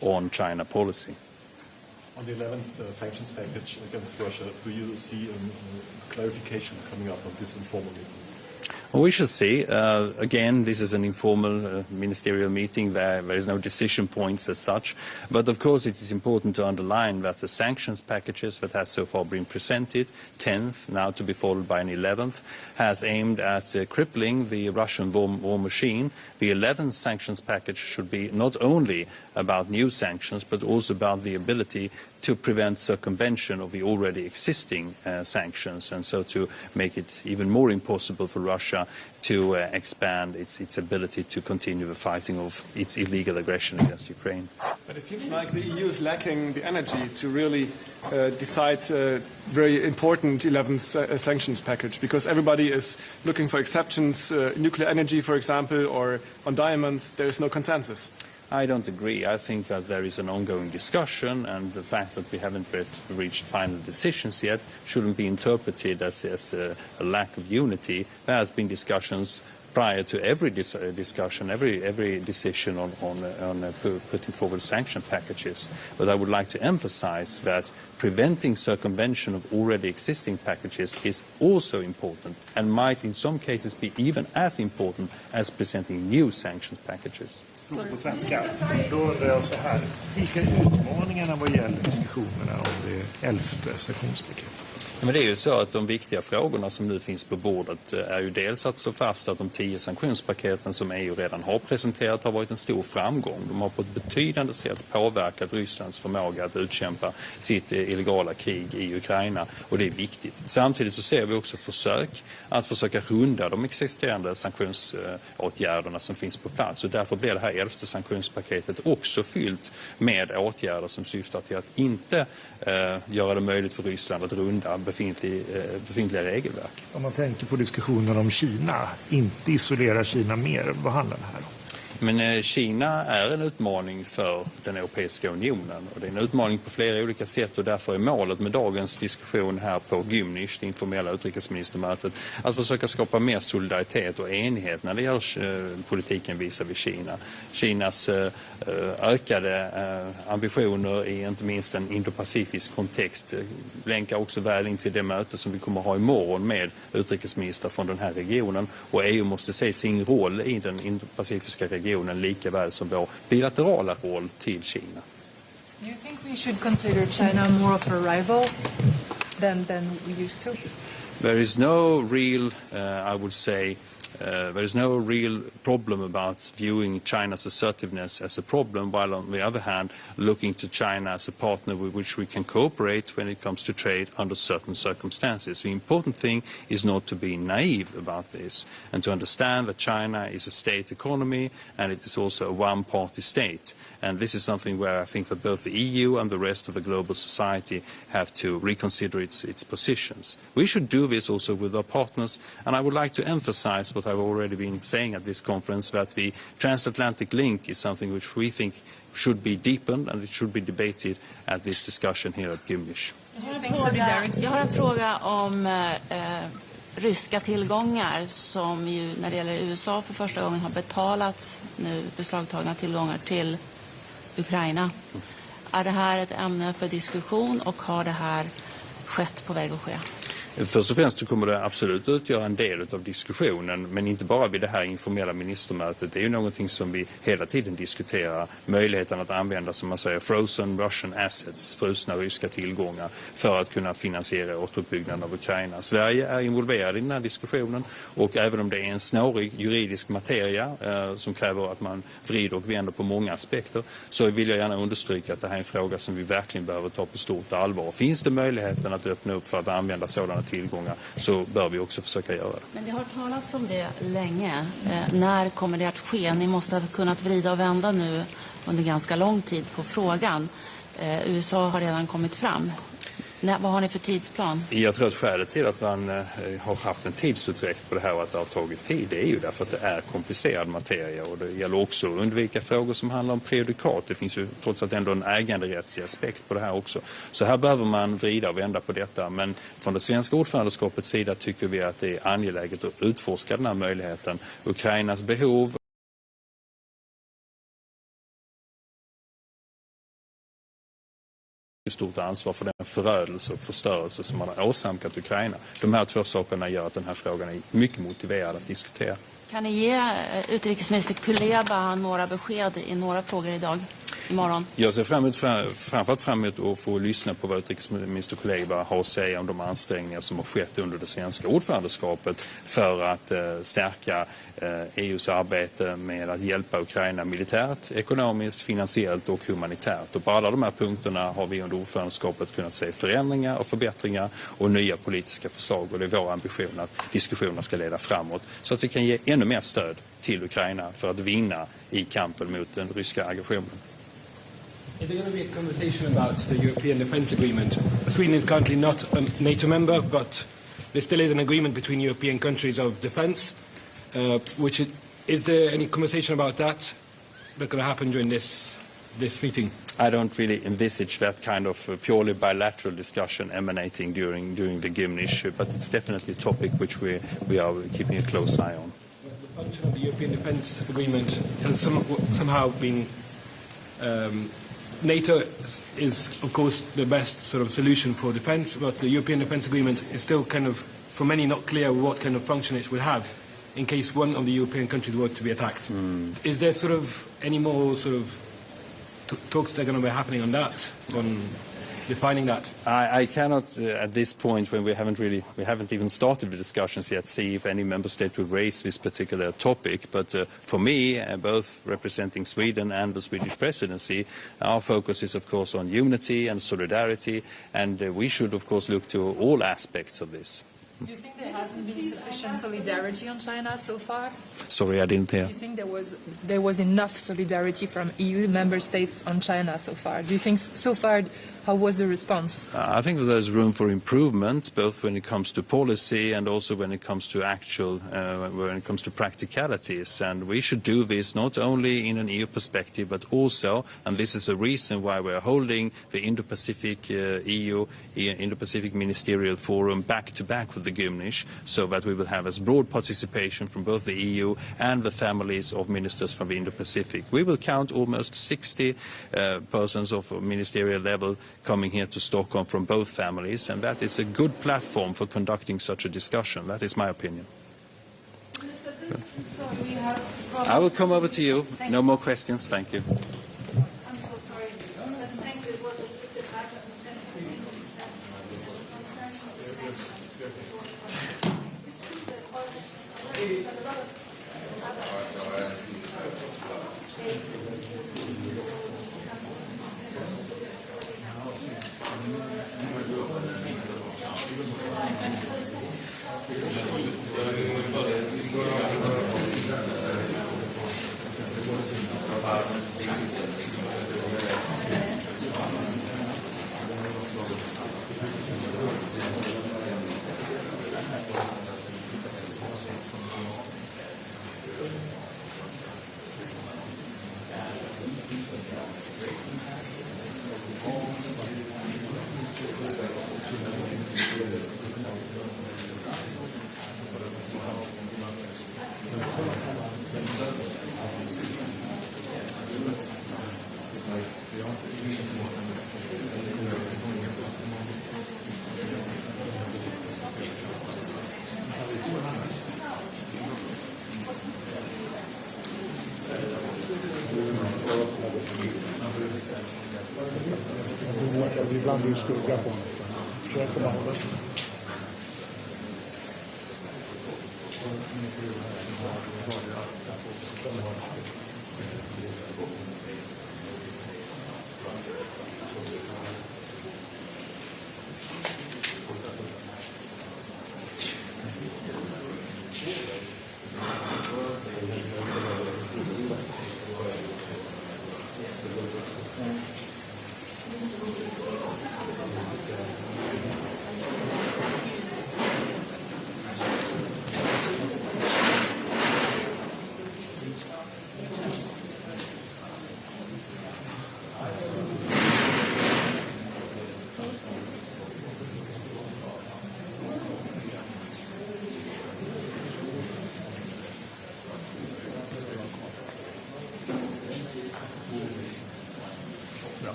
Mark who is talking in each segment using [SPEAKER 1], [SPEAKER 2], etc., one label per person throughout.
[SPEAKER 1] on China policy.
[SPEAKER 2] On the 11th sanctions package against Russia, do you see clarification coming up on this informal meeting?
[SPEAKER 1] Well, we shall see. Again, this is an informal ministerial meeting. There is no decision points as such. But of course, it is important to underline that the sanctions packages that has so far been presented, 10th, now to be followed by an 11th, has aimed at crippling the Russian war machine. The 11th sanctions package should be not only about new sanctions, but also about the ability to prevent circumvention of the already existing sanctions, and so to make it even more impossible for Russia to expand its ability to continue the fighting of its illegal aggression against Ukraine.
[SPEAKER 3] But it seems like the EU is lacking the energy to really decide a very important 11th sanctions package, because everybody is looking for exceptions, nuclear energy, for example, or on diamonds. There is no consensus.
[SPEAKER 1] I don't agree. I think that there is an ongoing discussion, and the fact that we haven't reached final decisions yet shouldn't be interpreted as a lack of unity. There has been discussions prior to every discussion, every decision on putting forward sanction packages. But I would like to emphasize that preventing circumvention of already existing packages is also important, and might in some cases be even as important as presenting new sanctions packages.
[SPEAKER 4] På svenska. Då undrar jag så här. Vilka utmaningarna vad gäller diskussionerna om det 11:e sanktionspaketet?
[SPEAKER 1] Men det är ju så att de viktiga frågorna som nu finns på bordet är ju dels att slå fast att de 10 sanktionspaketen som EU redan har presenterat har varit en stor framgång. De har på ett betydande sätt påverkat Rysslands förmåga att utkämpa sitt illegala krig i Ukraina, och det är viktigt. Samtidigt så ser vi också försök att försöka runda de existerande sanktionsåtgärderna som finns på plats, och därför blir det här 11:e sanktionspaketet också fyllt med åtgärder som syftar till att inte göra det möjligt för Ryssland att runda befintliga regelverk.
[SPEAKER 4] Om man tänker på diskussioner om Kina, inte isolera Kina mer, vad handlar det här om?
[SPEAKER 1] Men Kina är en utmaning för den Europeiska unionen, och det är en utmaning på flera olika sätt, och därför är målet med dagens diskussion här på Gymnich, det informella utrikesministermötet, att försöka skapa mer solidaritet och enighet när det gäller politiken visavi Kina. Kinas ökade ambitioner i inte minst en indopacifisk kontext länkar också väl in till det möte som vi kommer ha imorgon med utrikesministrar från den här regionen, och EU måste se sin roll i den indopacifiska regionen lika väl som vår bilaterala roll till Kina.
[SPEAKER 5] Do you think we should consider China more of a rival than we used to?
[SPEAKER 1] There is no real, I would say, there is no real problem about viewing China's assertiveness as a problem, while on the other hand looking to China as a partner with which we can cooperate when it comes to trade under certain circumstances. The important thing is not to be naive about this, and to understand that China is a state economy and it is also a one-party state. And this is something where I think that both the EU and the rest of the global society have to reconsider its positions. We should do this also with our partners, and I would like to emphasize what I've already been saying at this conference, that the transatlantic link is something which we think should be deepened, and it should be debated at this discussion here at Gymnich.
[SPEAKER 6] Jag har en fråga om ryska tillgångar som ju när det gäller USA för första gången har betalats nu beslagtagna tillgångar till Ukraina. Är det här ett ämne för diskussion, och har det här skett på väg att ske?
[SPEAKER 1] Först och främst så kommer det absolut utgöra en del av diskussionen, men inte bara vid det här informella ministermötet. Det är ju någonting som vi hela tiden diskuterar, möjligheten att använda, som man säger, frozen Russian assets, frusna ryska tillgångar, för att kunna finansiera återuppbyggnaden av Ukraina. Sverige är involverad i den här diskussionen, och även om det är en snårig juridisk materia som kräver att man vrider och vänder på många aspekter, så vill jag gärna understryka att det här är en fråga som vi verkligen behöver ta på stort allvar. Finns det möjligheten att öppna upp för att använda sådana tillgångar, så bör vi också försöka göra det.
[SPEAKER 6] Men det har talats om det länge. När kommer det att ske? Ni måste ha kunnat vrida och vända nu under ganska lång tid på frågan. USA har redan kommit fram. Vad har ni för tidsplan?
[SPEAKER 1] Jag tror att skälet till att man har haft en tidsutdräkt på det här och att det har tagit tid, det är ju därför att det är komplicerad materia, och det gäller också att undvika frågor som handlar om prejudikat. Det finns ju trots allt ändå en äganderättslig aspekt på det här också. Så här behöver man vrida och vända på detta, men från det svenska ordförandeskapets sida tycker vi att det är angeläget att utforska den här möjligheten. Ukrainas behov mycket stort ansvar för den förödelse och förstörelse som man har åsamkat Ukraina. De här två sakerna gör att den här frågan är mycket motiverad att diskutera.
[SPEAKER 6] Kan ni ge utrikesminister Kuleba några besked i några frågor idag, imorgon?
[SPEAKER 1] Jag ser framförallt fram emot att få lyssna på vad utrikesminister Kuleba har att säga om de ansträngningar som har skett under det svenska ordförandeskapet för att stärka EUs arbete med att hjälpa Ukraina militärt, ekonomiskt, finansiellt och humanitärt. Och på alla de här punkterna har vi under ordförandeskapet kunnat se förändringar och förbättringar och nya politiska förslag. Och det är vår ambition att diskussionerna ska leda framåt så att vi kan ge ännu mer stöd till Ukraina för att vinna i kampen mot den ryska aggressionen.
[SPEAKER 7] Is there going to be a conversation about the European Defence Agreement? Sweden is currently not a NATO member, but there still is an agreement between European countries of defence. Is there any conversation about that that's going to happen during this meeting?
[SPEAKER 1] I don't really envisage that kind of purely bilateral discussion emanating during the Gymnich, but it's definitely a topic which we are keeping a close eye on.
[SPEAKER 7] The function of the European Defence Agreement has somehow been... NATO is, of course, the best sort of solution for defence, but the European Defence Agreement is still kind of, for many, not clear what kind of function it will have in case one of the European countries were to be attacked. Is there sort of any more sort of talks that are going to be happening on that, on defining that?
[SPEAKER 1] I cannot, at this point, when we haven't even started the discussions yet, see if any member state will raise this particular topic. But for me, both representing Sweden and the Swedish presidency, our focus is, of course, on unity and solidarity, and we should, of course, look to all aspects of this.
[SPEAKER 5] Do you think there hasn't been sufficient solidarity on China so far?
[SPEAKER 1] Sorry, I didn't hear.
[SPEAKER 5] Do you think there was enough solidarity from EU member states on China so far? Do you think so far, how was the response?
[SPEAKER 1] I think that there's room for improvement, both when it comes to policy and also when it comes to when it comes to practicalities. And we should do this not only in an EU perspective, but also, and this is the reason why we're holding the Indo-Pacific Indo-Pacific Ministerial Forum back-to-back with the Gymnich, so that we will have as broad participation from both the EU and the families of ministers from the Indo-Pacific. We will count almost 60 persons of ministerial level coming here to Stockholm from both families, and that is a good platform for conducting such a discussion. That is my opinion. I will come over to you. No more questions. Thank you.
[SPEAKER 6] I'm so sorry. It was
[SPEAKER 4] Ibland är det skugga på något. Försöker man hålla.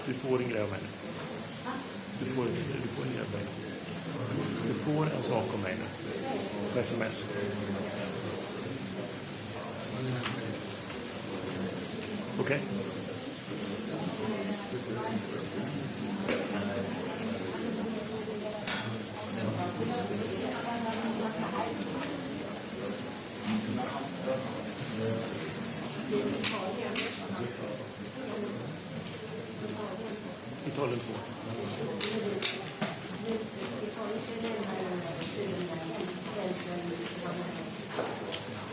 [SPEAKER 4] Du får en grej av mig. Du får en grej av mig. Du får en sak om mig nu. På sms. Okej? Italien 2.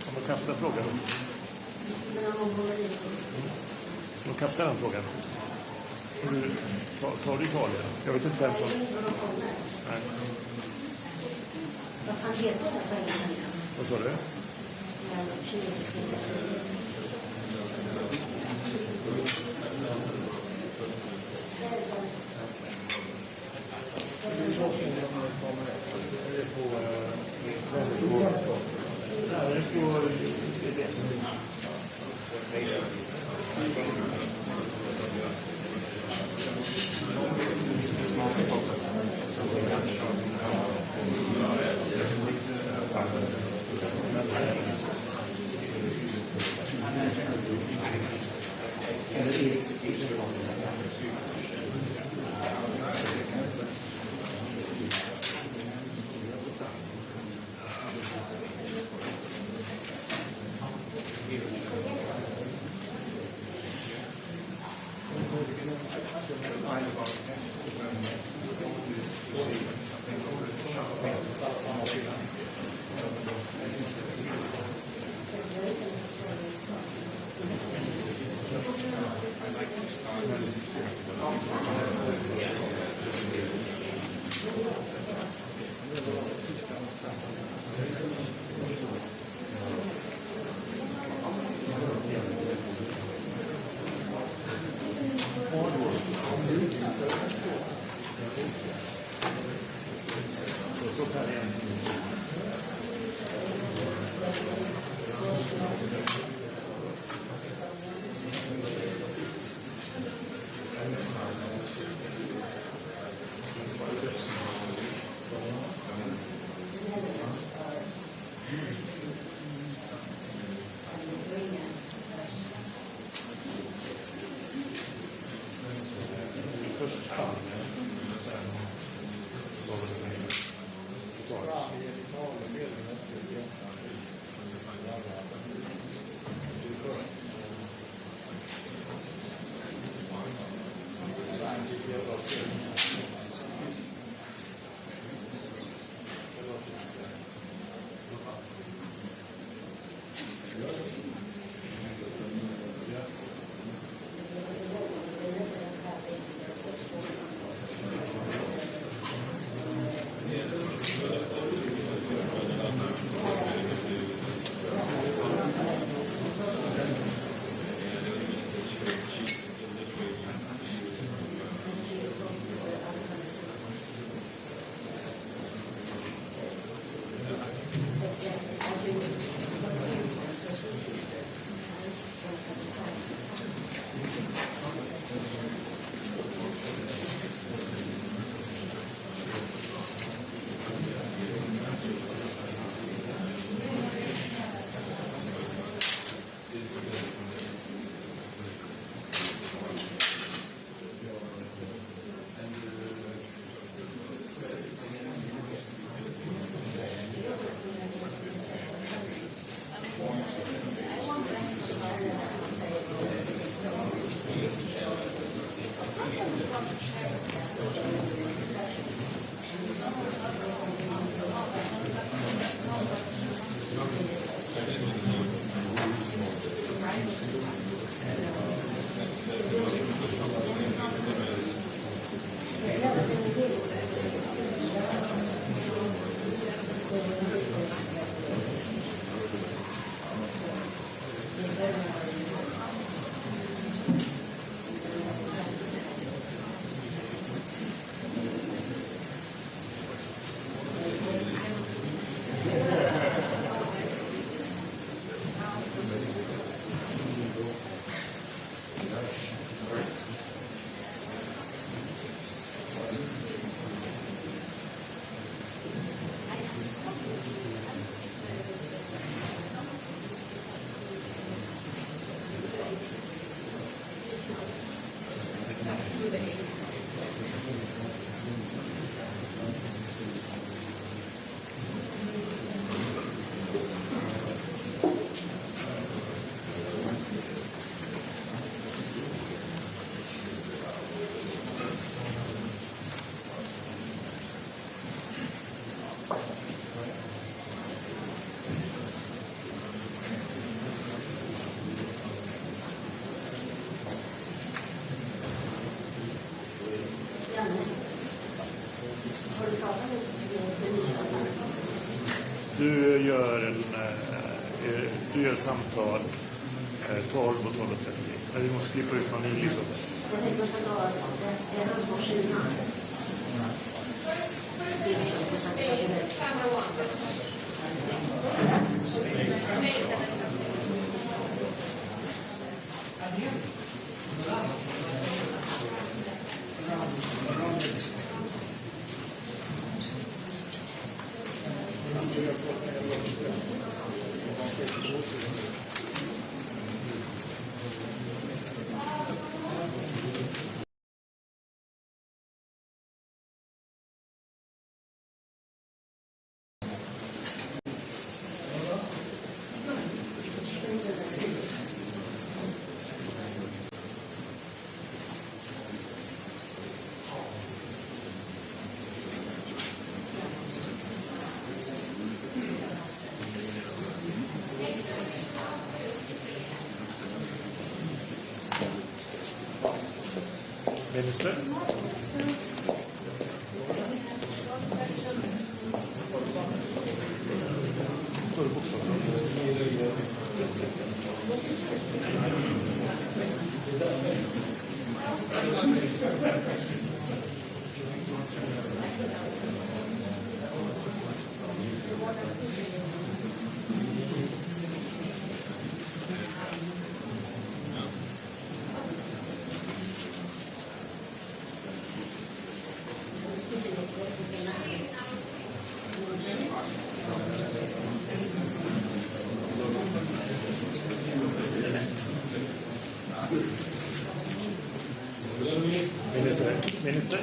[SPEAKER 4] Om man kastar frågan. De kastar den frågan. Tar du Italien? Jag vet inte vem som... Nej. Vad sa du? du gör samtal 12 och 12:30. Men vi måste klippa ut någon inlig så.
[SPEAKER 2] Minister? Minister?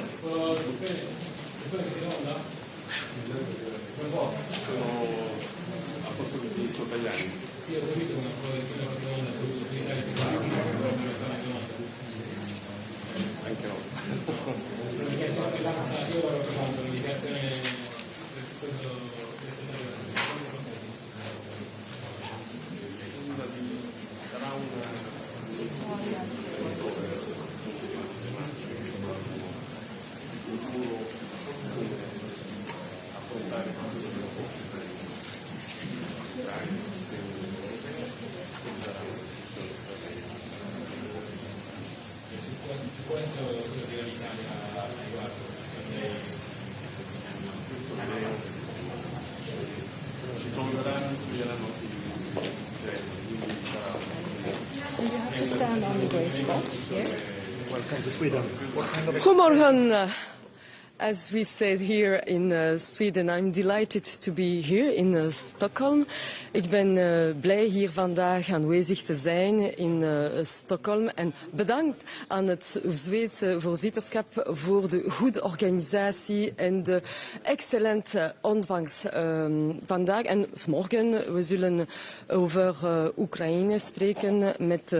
[SPEAKER 2] Welcome to Sweden. What kind of
[SPEAKER 8] God morgen. As we said here in Sweden, I'm delighted to be here in Stockholm. Ik ben blij hier vandaag aanwezig te zijn in Stockholm. En bedankt aan het Zweedse voorzitterschap voor de goede organisatie en de excellente ontvangst vandaag. En morgen, we zullen over Oekraïne spreken met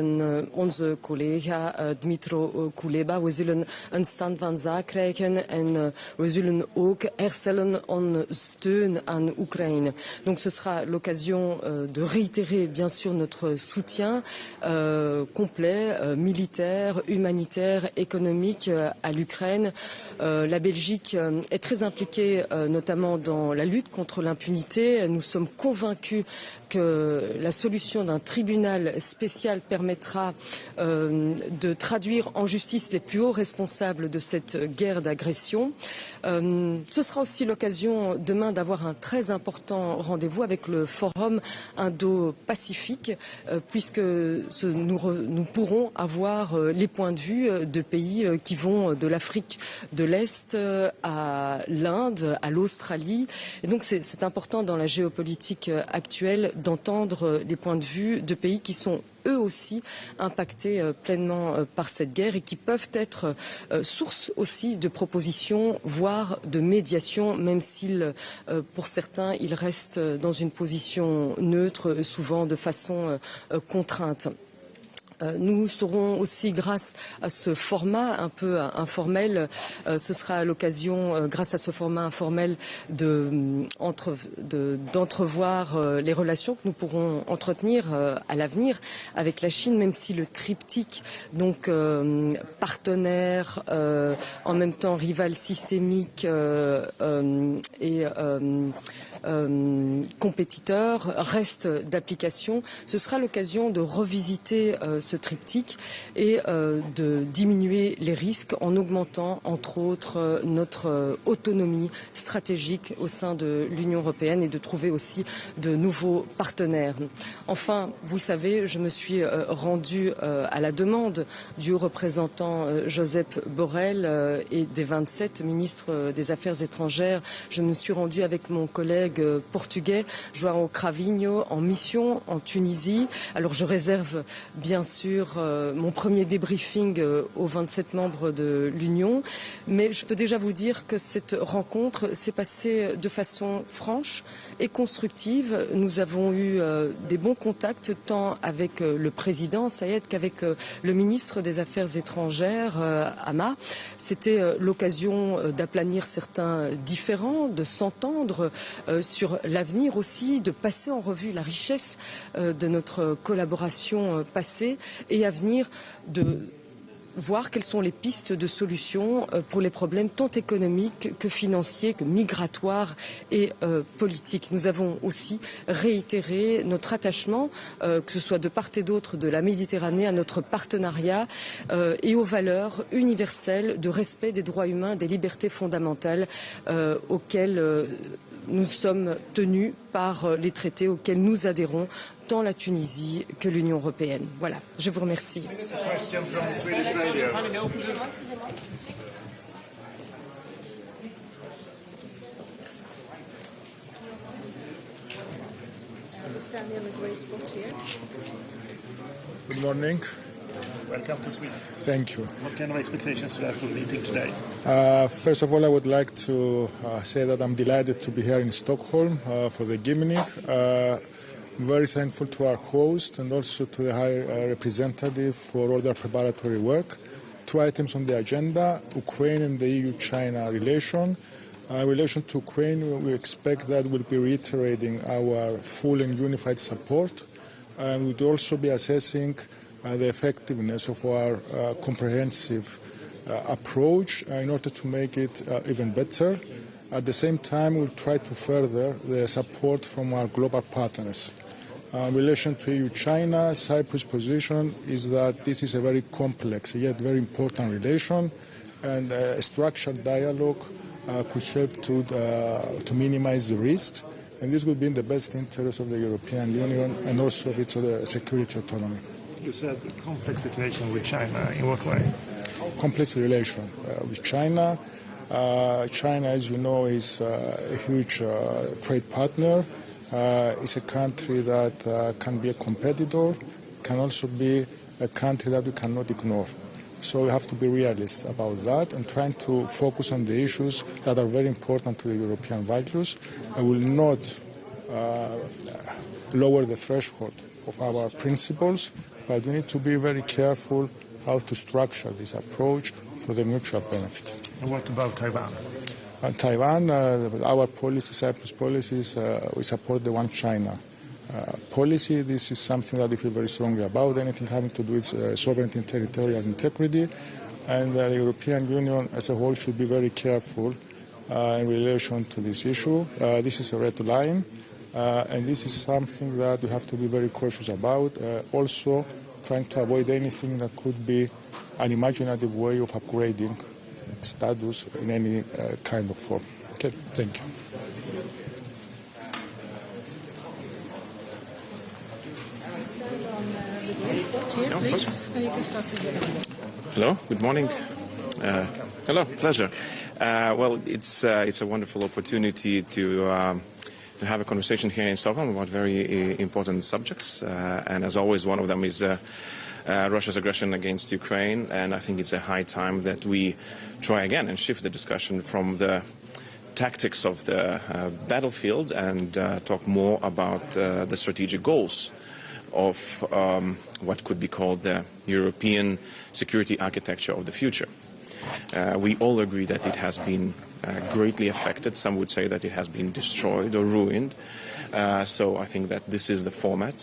[SPEAKER 8] onze collega Dmytro Kuleba. We zullen een stand van zaak krijgen en we zullen ook herstellen onze steun aan Oekraïne. Donc ce sera l'occasion de réitérer bien sûr notre soutien complet, militaire, humanitaire, économique à l'Ukraine. La Belgique est très impliquée notamment dans la lutte contre l'impunité. Nous sommes convaincus que la solution d'un tribunal spécial permettra de traduire en justice les plus hauts responsables de cette guerre d'agression. Ce sera aussi l'occasion demain d'avoir un très important rendez-vous avec le Forum Indo-Pacifique, puisque nous pourrons avoir les points de vue de pays qui vont de l'Afrique de l'Est à l'Inde, à l'Australie. Et donc c'est important dans la géopolitique actuelle d'entendre les points de vue de pays qui sont eux aussi impactés pleinement par cette guerre et qui peuvent être source aussi de propositions, voire de médiation, même s'ils, pour certains, ils restent dans une position neutre, souvent de façon contrainte. Nous serons aussi, grâce à ce format un peu informel, ce sera l'occasion, grâce à ce format informel, d'entrevoir les relations que nous pourrons entretenir à l'avenir avec la Chine, même si le triptyque, donc partenaire, en même temps rival systémique et compétiteur, reste d'application. Ce sera l'occasion de revisiter ce triptyque et de diminuer les risques en augmentant, entre autres, notre autonomie stratégique au sein de l'Union européenne et de trouver aussi de nouveaux partenaires. Enfin, vous le savez, je me suis rendue à la demande du haut représentant Josep Borrell et des 27 ministres des Affaires étrangères. Je me suis rendue avec mon collègue portugais, João Cravinho, en mission en Tunisie. Alors je réserve bien sûr mon premier débriefing aux 27 membres de l'Union, mais je peux déjà vous dire que cette rencontre s'est passée de façon franche et constructive. Nous avons eu des bons contacts tant avec le président Sayed qu'avec le ministre des Affaires étrangères, Hama. C'était l'occasion d'aplanir certains différends, de s'entendre sur l'avenir aussi, de passer en revue la richesse de notre collaboration passée et à venir, de voir quelles sont les pistes de solutions pour les problèmes tant économiques que financiers, que migratoires et politiques. Nous avons aussi réitéré notre attachement, que ce soit de part et d'autre de la Méditerranée, à notre partenariat et aux valeurs universelles de respect des droits humains, des libertés fondamentales auxquelles nous sommes tenus par les traités auxquels nous adhérons, tant la Tunisie que l'Union européenne. Voilà, je vous remercie.
[SPEAKER 9] Good morning.
[SPEAKER 4] Welcome to Sweden.
[SPEAKER 9] Thank you.
[SPEAKER 4] What kind of expectations do you have for the meeting today?
[SPEAKER 9] First of all, I would like to say that I'm delighted to be here in Stockholm for the Gimnick. I'm very thankful to our host and also to the High Representative for all their preparatory work. 2 items on the agenda: Ukraine and the EU-China relation. In relation to Ukraine, we expect that we'll be reiterating our full and unified support. And we'll also be assessing the effectiveness of our comprehensive approach in order to make it even better. At the same time, we'll try to further the support from our global partners. In relation to EU-China, Cyprus' position is that this is a very complex yet very important relation, and a structured dialogue could help to minimize the risks, and this would be in the best interest of the European Union and also of its security autonomy.
[SPEAKER 4] You said a complex situation with China. In what way?
[SPEAKER 9] Complex relation with China. China, as you know, is a huge trade partner. It's a country that can be a competitor, can also be a country that we cannot ignore. So we have to be realist about that and trying to focus on the issues that are very important to the European values. I will not lower the threshold of our principles, but we need to be very careful how to structure this approach for the mutual benefit.
[SPEAKER 4] And what about Taiwan?
[SPEAKER 9] Taiwan, our policy, Cyprus policy, is we support the one China policy. This is something that we feel very strongly about, anything having to do with sovereignty and territorial integrity. And the European Union as a whole should be very careful in relation to this issue. This is a red line, and this is something that we have to be very cautious about. Also, trying to avoid anything that could be an imaginative way of upgrading status in any kind of form. Okay, thank you.
[SPEAKER 10] Hello, good morning. Hello, pleasure. Well, it's a wonderful opportunity to have a conversation here in Stockholm about very important subjects. And as always, one of them is Russia's aggression against Ukraine. And I think it's a high time that we try again and shift the discussion from the tactics of the battlefield and talk more about the strategic goals of what could be called the European security architecture of the future. We all agree that it has been greatly affected. Some would say that it has been destroyed or ruined. So I think that this is the format,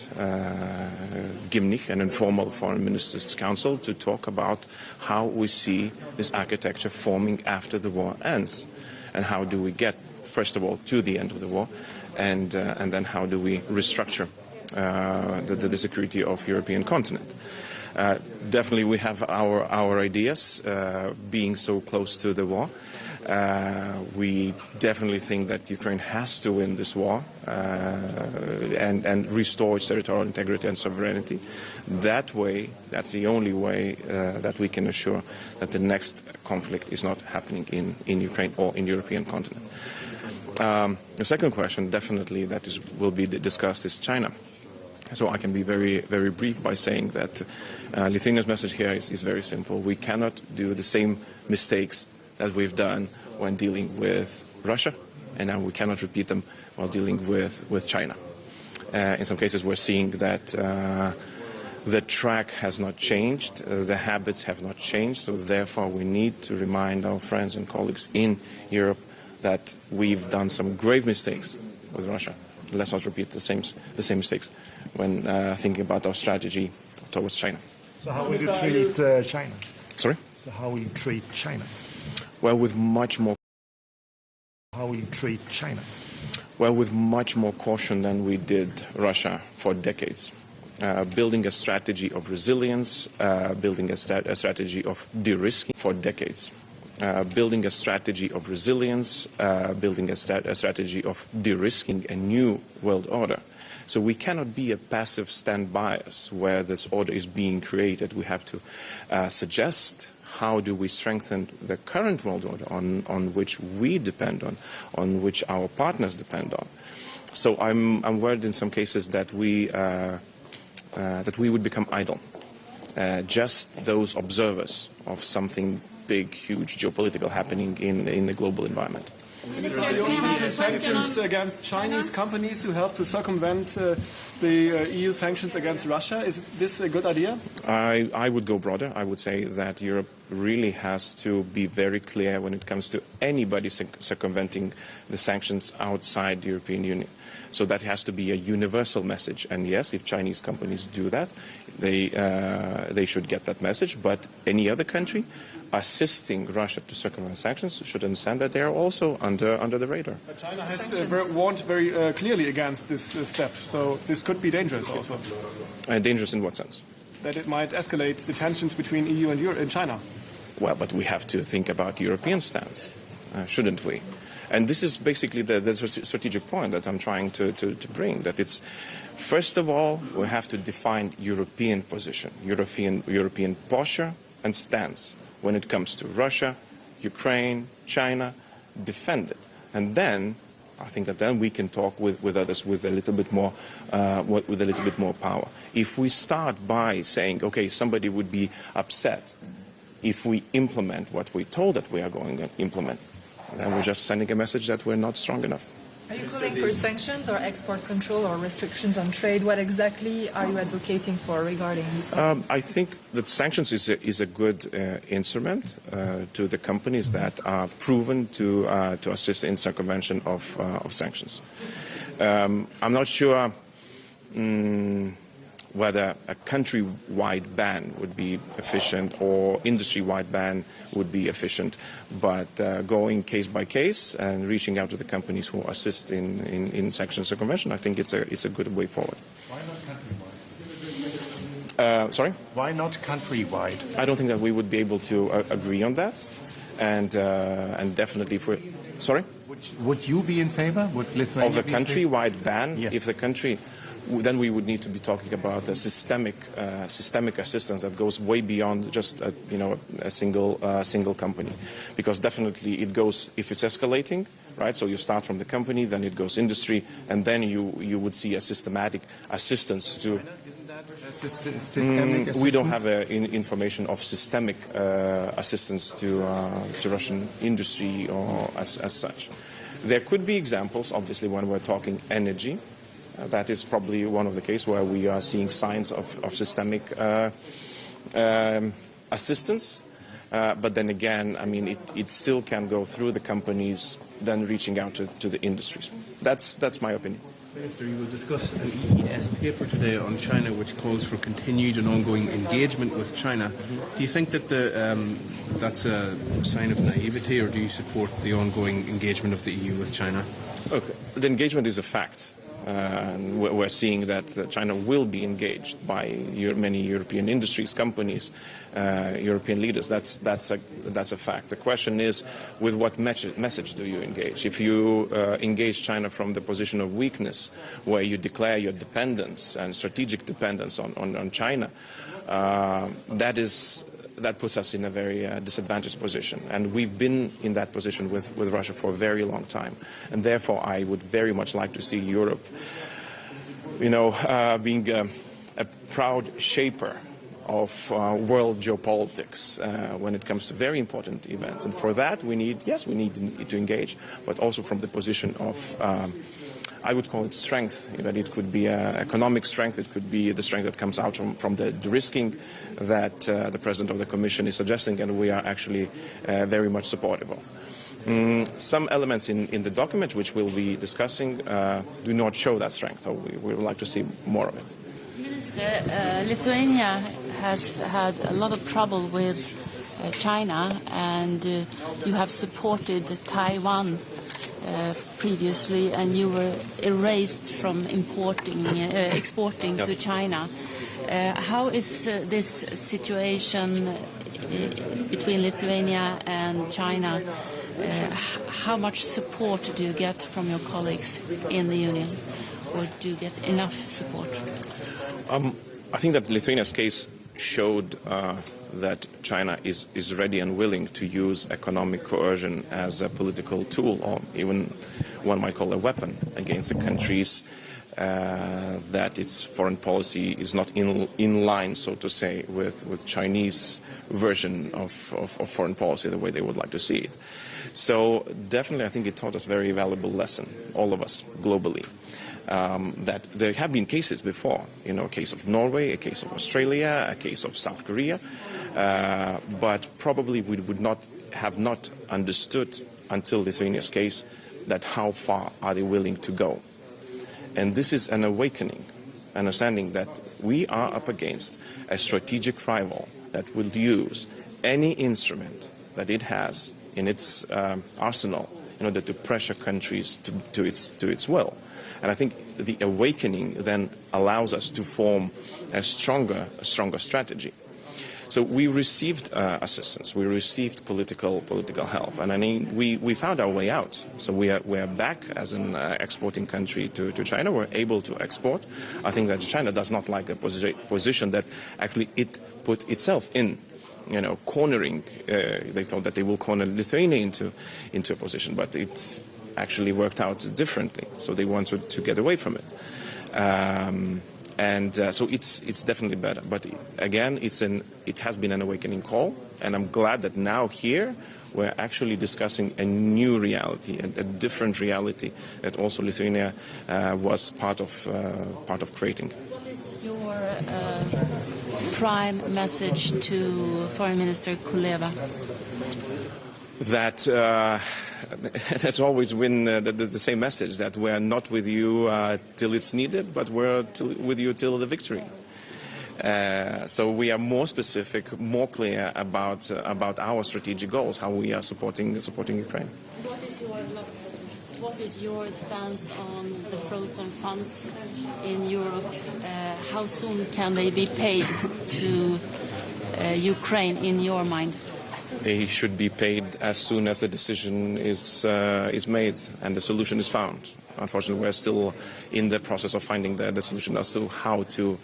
[SPEAKER 10] Gimnich, an informal foreign ministers' council, to talk about how we see this architecture forming after the war ends, and how do we get, first of all, to the end of the war, and then how do we restructure the security of European continent. Definitely we have our ideas, being so close to the war. We definitely think that Ukraine has to win this war and restore its territorial integrity and sovereignty. That way, that's the only way that we can assure that the next conflict is not happening in Ukraine or in the European continent. The second question, definitely, that will be discussed is China. So I can be very, very brief by saying that Lithuania's message here is very simple. We cannot do the same mistakes that we've done when dealing with Russia, and now we cannot repeat them while dealing with China. In some cases, we're seeing that the track has not changed, the habits have not changed, so therefore we need to remind our friends and colleagues in Europe that we've done some grave mistakes with Russia. Let's not repeat the same mistakes when thinking about our strategy towards China.
[SPEAKER 11] So how will you treat China?
[SPEAKER 10] Sorry?
[SPEAKER 11] So how will you treat China?
[SPEAKER 10] Well, with much more.
[SPEAKER 11] How will you treat China?
[SPEAKER 10] Well, with much more caution than we did Russia for decades. Building a strategy of resilience, building a strategy of de-risking for decades. Building a strategy of resilience, building a strategy of de-risking a new world order. So we cannot be a passive standbyers where this order is being created. We have to suggest how do we strengthen the current world order on which we depend on which our partners depend on. So I'm worried in some cases that we would become idle, just those observers of something big, huge geopolitical happening in the global environment.
[SPEAKER 3] Are you open to sanctions against Chinese companies who help to circumvent the EU sanctions against Russia? Is this a good idea?
[SPEAKER 10] I would go broader. I would say that Europe really has to be very clear when it comes to anybody circumventing the sanctions outside the European Union. So that has to be a universal message. And yes, if Chinese companies do that, they should get that message. But any other country assisting Russia to circumvent sanctions should understand that they are also under the radar.
[SPEAKER 3] But China has warned very clearly against this step. So this could be dangerous also.
[SPEAKER 10] Dangerous in what sense?
[SPEAKER 3] That it might escalate the tensions between EU and China.
[SPEAKER 10] Well, but we have to think about European stance, shouldn't we? And this is basically the strategic point that I'm trying to bring, that it's, first of all, we have to define European position, European posture and stance when it comes to Russia, Ukraine, China, defend it. And then, I think that then we can talk with others with a little bit more power. If we start by saying, okay, somebody would be upset if we implement what we told that we are going to implement, then we're just sending a message that we're not strong enough.
[SPEAKER 5] Are you calling for sanctions or export control or restrictions on trade? What exactly are you advocating for regarding these?
[SPEAKER 10] I think that sanctions is a good instrument to the companies that are proven to assist in circumvention of sanctions. I'm not sure whether a country-wide ban would be efficient or industry-wide ban would be efficient, but going case by case and reaching out to the companies who assist in sanctions circumvention, I think it's a good way forward.
[SPEAKER 11] Why not countrywide?
[SPEAKER 10] Sorry?
[SPEAKER 11] Why not countrywide?
[SPEAKER 10] I don't think that we would be able to agree on that, and definitely for. Sorry?
[SPEAKER 11] Would you be in favor? Would Lithuania
[SPEAKER 10] of a countrywide ban?
[SPEAKER 11] Yes.
[SPEAKER 10] If the country. Then we would need to be talking about a systemic assistance that goes way beyond just a single company, because definitely it goes, if it's escalating, right? So you start from the company, then it goes industry, and then you would see a systematic assistance to.
[SPEAKER 11] Isn't that systemic assistance?
[SPEAKER 10] We don't have information of systemic assistance to Russian industry or as such. There could be examples, obviously, when we're talking energy. That is probably one of the cases where we are seeing signs of systemic assistance. But then again, I mean, it still can go through the companies, then reaching out to the industries. That's my opinion.
[SPEAKER 12] Minister, you will discuss an EES paper today on China which calls for continued and ongoing engagement with China. Do you think that that's a sign of naivety, or do you support the ongoing engagement of the EU with China?
[SPEAKER 10] Okay. The engagement is a fact. We're seeing that China will be engaged by many European industries, companies, European leaders. That's a fact. The question is, with what message do you engage? If you engage China from the position of weakness, where you declare your dependence and strategic dependence on China, that puts us in a very disadvantaged position. And we've been in that position with Russia for a very long time. And therefore, I would very much like to see Europe, being a proud shaper of world geopolitics when it comes to very important events. And for that, we need to engage, but also from the position of I would call it strength. It could be economic strength. It could be the strength that comes out from the risking that the President of the Commission is suggesting, and we are actually very much supportive of. Some elements in the document which we'll be discussing do not show that strength, so we would like to see more of it.
[SPEAKER 6] Minister, Lithuania has had a lot of trouble with China, and you have supported Taiwan previously, and you were erased from exporting to China. How is this situation between Lithuania and China? How much support do you get from your colleagues in the Union, or do you get enough support?
[SPEAKER 10] I think that Lithuania's case showed that China is ready and willing to use economic coercion as a political tool, or even one might call a weapon, against the countries that its foreign policy is not in line, so to say, with Chinese version of foreign policy, the way they would like to see it. So definitely I think it taught us a very valuable lesson, all of us, globally. That there have been cases before, a case of Norway, a case of Australia, a case of South Korea, but probably we would not have understood until Lithuania's case that how far are they willing to go. And this is an awakening, understanding that we are up against a strategic rival that will use any instrument that it has in its arsenal in order to pressure countries to its will. And I think the awakening then allows us to form a stronger strategy. So we received assistance, we received political help, and I mean we found our way out. So we are back as an exporting country to China. We're able to export. I think that China does not like the position that actually it put itself in. Cornering. They thought that they will corner Lithuania into a position, but it's actually worked out differently. So they wanted to get away from it. So it's definitely better. But again, it has been an awakening call, and I'm glad that now here we're actually discussing a new reality, a different reality that also Lithuania was part of creating.
[SPEAKER 6] What is your prime message to Foreign Minister Kuleva?
[SPEAKER 10] That that's always been the same message, that we're not with you till it's needed, but we're with you till the victory. So we are more specific, more clear about our strategic goals, how we are supporting Ukraine.
[SPEAKER 6] What is your stance on the frozen funds in Europe? How soon can they be paid to Ukraine, in your mind?
[SPEAKER 10] They should be paid as soon as the decision is made and the solution is found. Unfortunately, we're still in the process of finding the solution as to how to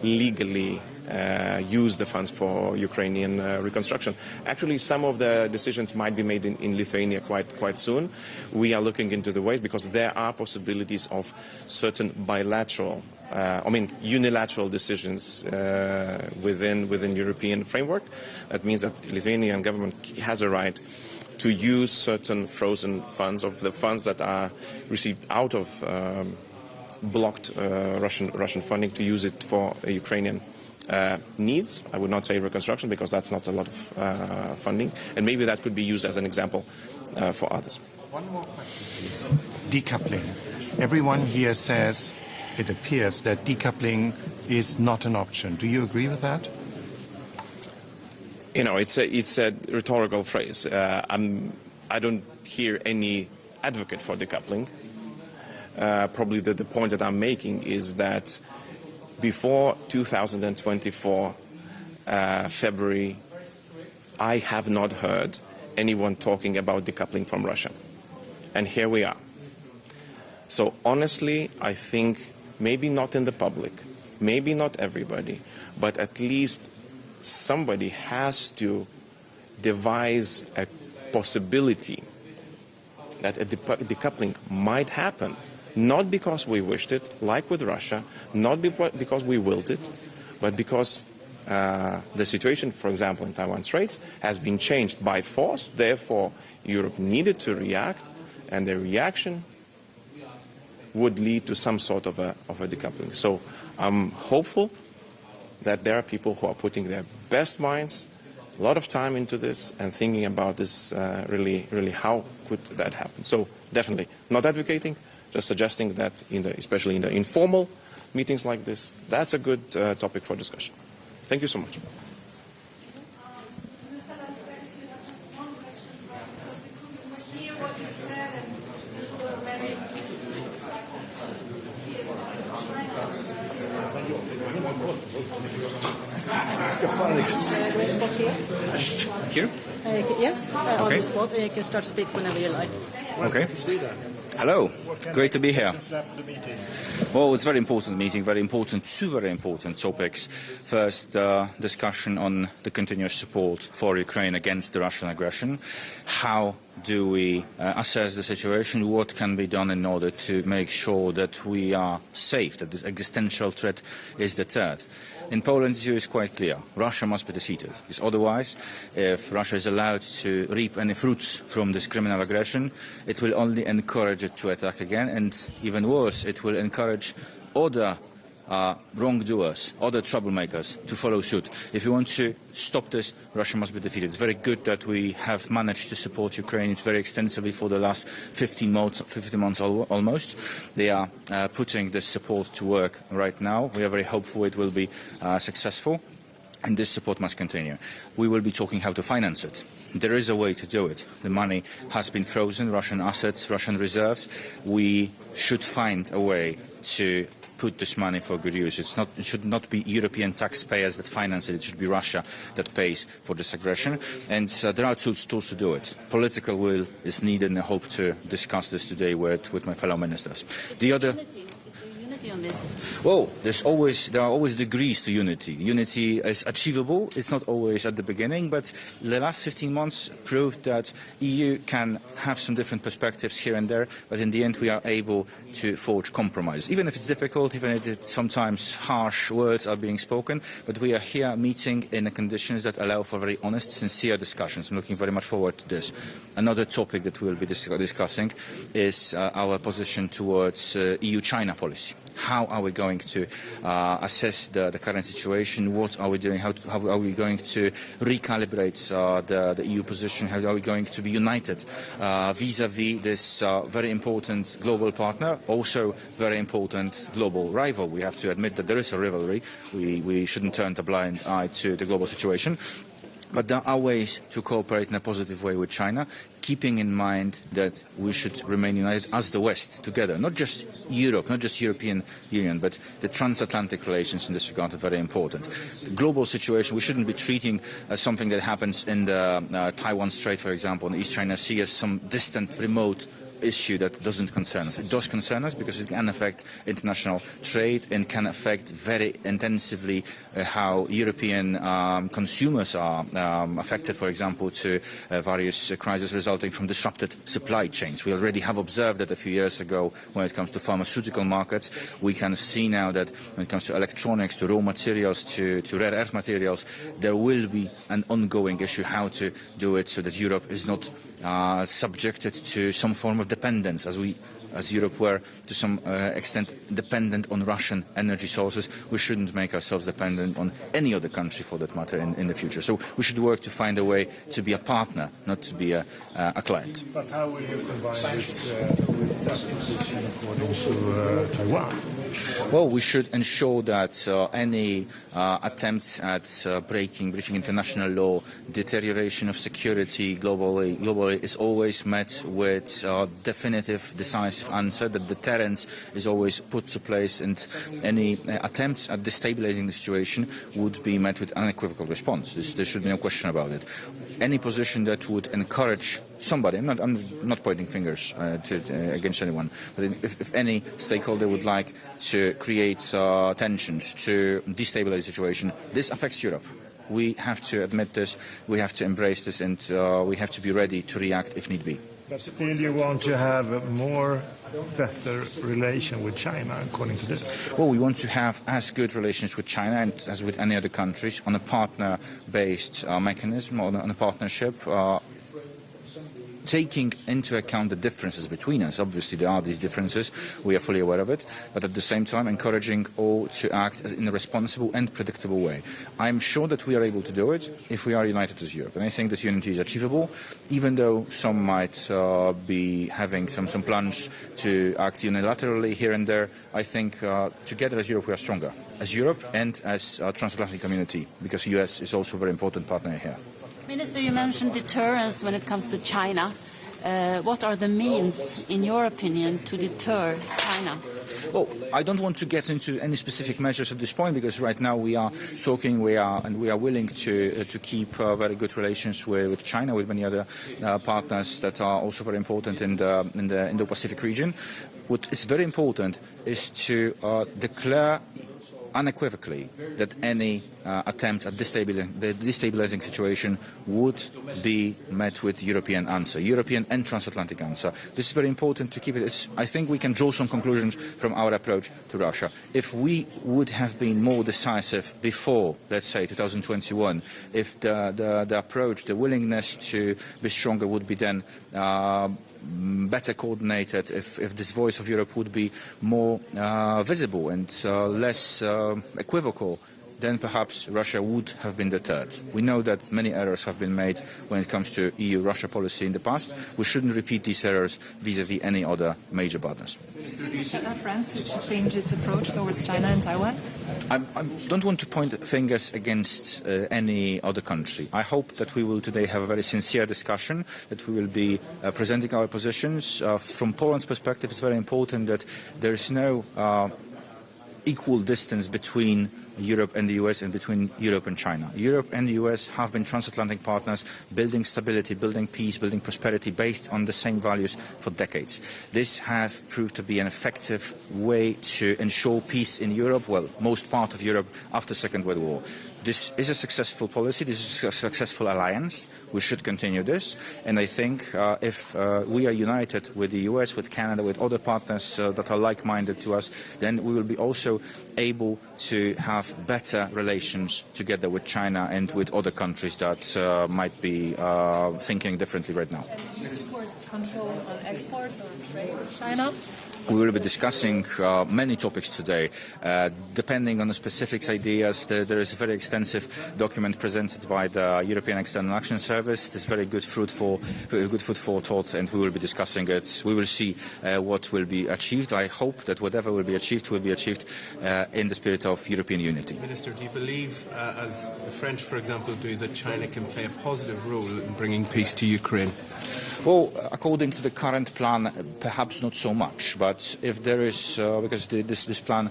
[SPEAKER 10] legally use the funds for Ukrainian reconstruction. Actually, some of the decisions might be made in Lithuania quite soon. We are looking into the ways, because there are possibilities of certain bilateral, unilateral decisions within European framework. That means that the Lithuanian government has a right to use certain frozen funds, of the funds that are received out of blocked Russian funding to use it for Ukrainian needs. I would not say reconstruction because that's not a lot of funding, and maybe that could be used as an example for others.
[SPEAKER 11] One more question, please. Decoupling. Everyone here says it appears that decoupling is not an option. Do you agree with that?
[SPEAKER 10] You know, it's a rhetorical phrase. I don't hear any advocate for decoupling. Probably the point that I'm making is that before 2024 February, I have not heard anyone talking about decoupling from Russia. And here we are. So honestly, I think maybe not in the public, maybe not everybody, but at least somebody has to devise a possibility that a decoupling might happen, not because we wished it, like with Russia, not because we willed it, but because the situation, for example, in Taiwan Straits has been changed by force. Therefore, Europe needed to react, and the reaction would lead to some sort of a decoupling. So I'm hopeful that there are people who are putting their best minds, a lot of time into this, and thinking about this really how could that happen. So definitely not advocating, just suggesting that especially in the informal meetings like this, that's a good topic for discussion. Thank you so much.
[SPEAKER 13] Here?
[SPEAKER 14] Yes, on the spot. You can start to speak whenever you like.
[SPEAKER 13] Okay. Hello. Great to be here. Well, it's a very important meeting, two very important topics. First, discussion on the continuous support for Ukraine against the Russian aggression. How do we assess the situation? What can be done in order to make sure that we are safe, that this existential threat is deterred? In Poland, the view is quite clear. Russia must be defeated. Because otherwise, if Russia is allowed to reap any fruits from this criminal aggression, it will only encourage it to attack again, and even worse, it will encourage other wrongdoers, other troublemakers to follow suit. If you want to stop this, Russia must be defeated. It's very good that we have managed to support Ukraine very extensively for the last 15 months almost. They are putting this support to work right now. We are very hopeful it will be successful, and this support must continue. We will be talking how to finance it. There is a way to do it. The money has been frozen, Russian assets, Russian reserves. We should find a way to put this money for good use. It should not be European taxpayers that finance it. It should be Russia that pays for this aggression. And there are tools to do it. Political will is needed, and I hope to discuss this today with my fellow ministers. The other. On this? Well, there are always degrees to unity. Unity is achievable. It's not always at the beginning, but the last 15 months proved that EU can have some different perspectives here and there, but in the end we are able to forge compromise. Even if it's difficult, even if sometimes harsh words are being spoken, but we are here meeting in the conditions that allow for very honest, sincere discussions. I'm looking very much forward to this. Another topic that we'll be discussing is our position towards EU-China policy. How are we going to assess the current situation? What are we doing? How are we going to recalibrate the EU position? How are we going to be united vis-à-vis this very important global partner, also very important global rival? We have to admit that there is a rivalry. We shouldn't turn a blind eye to the global situation. But there are ways to cooperate in a positive way with China, keeping in mind that we should remain united as the West together, not just Europe, not just European Union, but the transatlantic relations in this regard are very important. The global situation, we shouldn't be treating something that happens in the Taiwan Strait, for example, in the East China Sea as some distant, remote issue that doesn't concern us. It does concern us because it can affect international trade and can affect very intensively how European consumers are affected, for example, to various crises resulting from disrupted supply chains. We already have observed that a few years ago when it comes to pharmaceutical markets. We can see now that when it comes to electronics, to raw materials, to rare earth materials, there will be an ongoing issue how to do it so that Europe is not subjected to some form of dependence, as we as Europe were to some extent dependent on Russian energy sources, we shouldn't make ourselves dependent on any other country for that matter in the future. So we should work to find a way to be a partner, not to be a client.
[SPEAKER 4] But how will you combine this with that position according to Taiwan?
[SPEAKER 13] Well, we should ensure that any attempt at breaching international law, deterioration of security globally is always met with a definitive, decisive answer, that deterrence is always put to place, and any attempts at destabilizing the situation would be met with unequivocal response. There should be no question about it. Any position that would encourage somebody, I'm not pointing fingers against anyone, but if any stakeholder would like to create tensions, to destabilize the situation, this affects Europe. We have to admit this, we have to embrace this, and we have to be ready to react if need be.
[SPEAKER 4] But still you want to have a better relation with China, according to this?
[SPEAKER 13] Well, we want to have as good relations with China and as with any other countries on a partner-based mechanism, on a partnership, taking into account the differences between us. Obviously, there are these differences. We are fully aware of it. But at the same time, encouraging all to act in a responsible and predictable way. I'm sure that we are able to do it if we are united as Europe. And I think this unity is achievable, even though some might be having some plans to act unilaterally here and there. I think together as Europe we are stronger. As Europe and as a transatlantic community, because the US is also a very important partner here.
[SPEAKER 6] Minister, you mentioned deterrence when it comes to China. What are the means, in your opinion, to deter China?
[SPEAKER 13] Well, I don't want to get into any specific measures at this point, because right now we are talking, we are willing to keep very good relations with China, with many other partners that are also very important in the Indo-Pacific region. What is very important is to declare unequivocally that any attempt at the destabilizing situation would be met with European answer, European and transatlantic answer. This is very important to keep it. I think we can draw some conclusions from our approach to Russia. If we would have been more decisive before, let's say, 2021, if the approach, the willingness to be stronger would be then better coordinated, if this voice of Europe would be more visible and less equivocal, then perhaps Russia would have been deterred. We know that many errors have been made when it comes to EU-Russia policy in the past. We shouldn't repeat these errors vis-à-vis any other major partners.
[SPEAKER 5] Do you think that France should change its approach towards China and Taiwan?
[SPEAKER 13] I don't want to point fingers against any other country. I hope that we will today have a very sincere discussion, that we will be presenting our positions. From Poland's perspective, it's very important that there is no equal distance between Europe and the US and between Europe and China. Europe and the US have been transatlantic partners, building stability, building peace, building prosperity based on the same values for decades. This has proved to be an effective way to ensure peace in Europe, well, most part of Europe after the Second World War. This is a successful policy, this is a successful alliance. We should continue this, and I think if we are united with the US, with Canada, with other partners that are like-minded to us, then we will be also able to have better relations together with China and with other countries that might be thinking differently right now.
[SPEAKER 5] And do you support controls on exports or trade with China?
[SPEAKER 13] We will be discussing many topics today. Depending on the specific ideas, there is a very extensive document presented by the European External Action Service. This is very good food for thought, and we will be discussing it. We will see what will be achieved. I hope that whatever will be achieved in the spirit of European unity.
[SPEAKER 12] Minister, do you believe, as the French, for example, do, that China can play a positive role in bringing peace to Ukraine?
[SPEAKER 13] Well, according to the current plan, perhaps not so much. But if there is, because this plan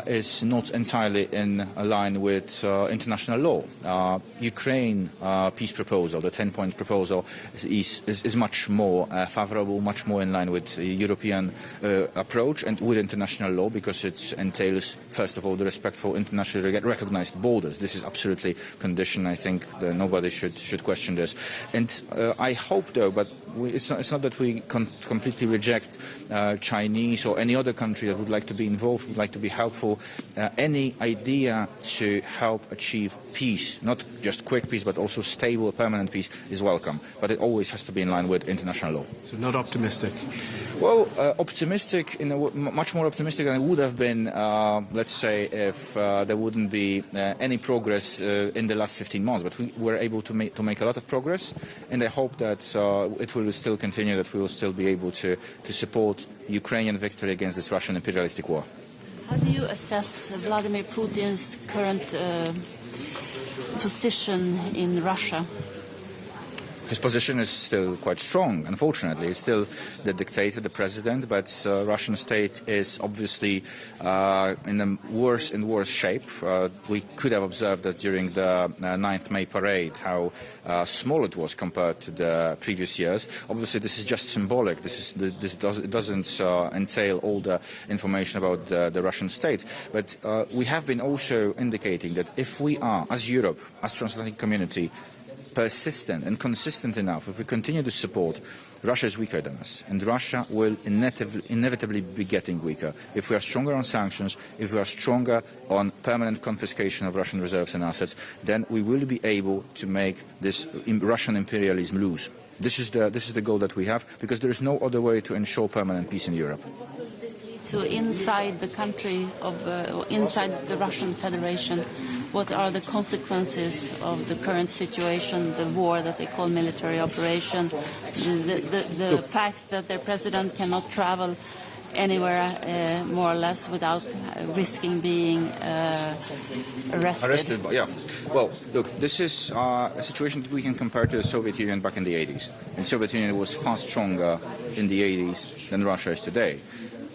[SPEAKER 13] is not entirely in line with international law, Ukraine peace proposal, the 10-point proposal, is much more favourable, much more in line with European approach and with international law, because it entails, first of all, the respect for internationally recognised borders. This is absolutely conditioned. I think that nobody should question this. And I hope, though, but it's not that we completely reject China Chinese or any other country that would like to be involved, would like to be helpful, any idea to help achieve peace, not just quick peace, but also stable, permanent peace, is welcome. But it always has to be in line with international law.
[SPEAKER 12] So not optimistic?
[SPEAKER 13] Well, optimistic, much more optimistic than it would have been, let's say, if there wouldn't be any progress in the last 15 months. But we were able to make a lot of progress, and I hope that it will still continue, that we will still be able to support Ukrainian victory against this Russian imperialistic war.
[SPEAKER 6] How do you assess Vladimir Putin's current position in Russia?
[SPEAKER 13] His position is still quite strong, unfortunately. He's still the dictator, the president, but Russian state is obviously in a worse and worse shape. We could have observed that during the 9th May parade, how small it was compared to the previous years. Obviously, this is just symbolic. It doesn't entail all the information about the Russian state. But we have been also indicating that if we are, as Europe, as transatlantic community, persistent and consistent enough, if we continue to support, Russia is weaker than us, and Russia will inevitably be getting weaker. If we are stronger on sanctions, if we are stronger on permanent confiscation of Russian reserves and assets, then we will be able to make this Russian imperialism lose. This is the goal that we have, because there is no other way to ensure permanent peace in Europe.
[SPEAKER 6] To inside the country inside the Russian Federation, what are the consequences of the current situation, the war that they call military operation, the fact that their president cannot travel anywhere more or less without risking being arrested?
[SPEAKER 13] Yeah. Well, look, this is a situation that we can compare to the Soviet Union back in the 80s. And the Soviet Union was far stronger in the 80s than Russia is today.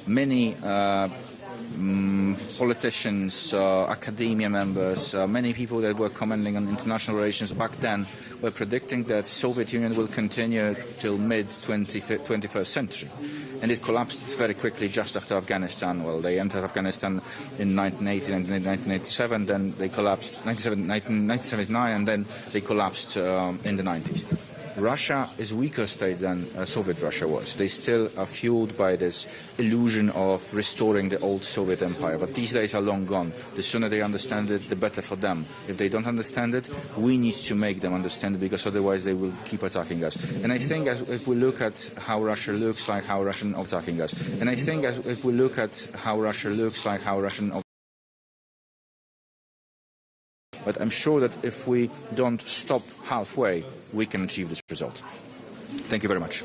[SPEAKER 13] Many politicians, academia members, many people that were commenting on international relations back then were predicting that Soviet Union will continue till mid-21st century. And it collapsed very quickly just after Afghanistan. Well, they entered Afghanistan in 1980 and 1987, then they collapsed 1979, and then they collapsed in the 90s. Russia is a weaker state than Soviet Russia was. They still are fueled by this illusion of restoring the old Soviet empire. But these days are long gone. The sooner they understand it, the better for them. If they don't understand it, we need to make them understand it, because otherwise they will keep attacking us. And I think if we look at how Russia looks like, how Russian attacking us. And I think if we look at how Russia looks like, how Russian. But I'm sure that if we don't stop halfway, we can achieve this result. Thank you very much.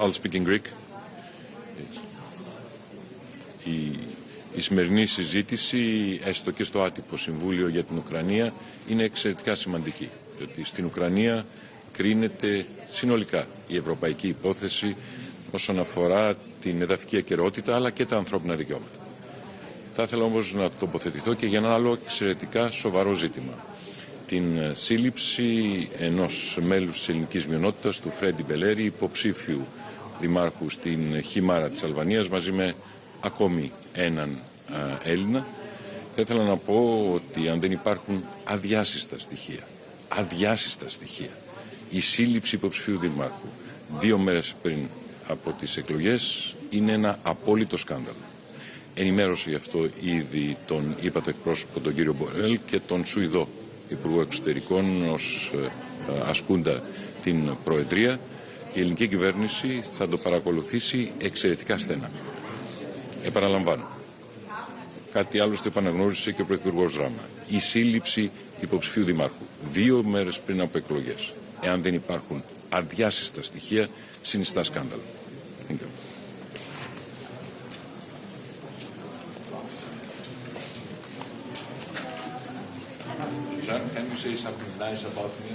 [SPEAKER 15] I'll speak in Greek. Η σημερινή συζήτηση, έστω και στο άτυπο Συμβούλιο για την Ουκρανία, είναι εξαιρετικά σημαντική. Διότι στην Ουκρανία κρίνεται συνολικά η ευρωπαϊκή υπόθεση όσον αφορά την εδαφική ακεραιότητα αλλά και τα ανθρώπινα δικαιώματα. Θα ήθελα όμως να τοποθετηθώ και για ένα άλλο εξαιρετικά σοβαρό ζήτημα. Την σύλληψη ενός μέλους της ελληνικής μειονότητας, του Φρέντι Μπελέρη, υποψήφιου δημάρχου στην Χιμάρα της Αλβανίας, μαζί με ακόμη έναν Έλληνα. Θα ήθελα να πω ότι αν δεν υπάρχουν αδιάσυστα στοιχεία, η σύλληψη υποψηφίου δημάρχου 2 μέρες πριν από τις εκλογές είναι ένα απόλυτο σκάνδαλο. Ενημέρωσε γι' αυτό ήδη τον ύπατο εκπρόσωπο, τον κύριο Μπορέλ, και τον Σουηδό Υπουργό Εξωτερικών ως ασκούντα την Προεδρία. Η ελληνική κυβέρνηση θα το παρακολουθήσει εξαιρετικά στενά. Επαναλαμβάνω, κάτι άλλο το επαναγνώρισε και ο Πρωθυπουργός Ράμα. Η σύλληψη υποψηφίου δημάρχου 2 μέρες πριν από εκλογές, εάν δεν υπάρχουν αδιάσυστα στοιχεία, συνιστά σκάνδαλο. Can you say something nice about me?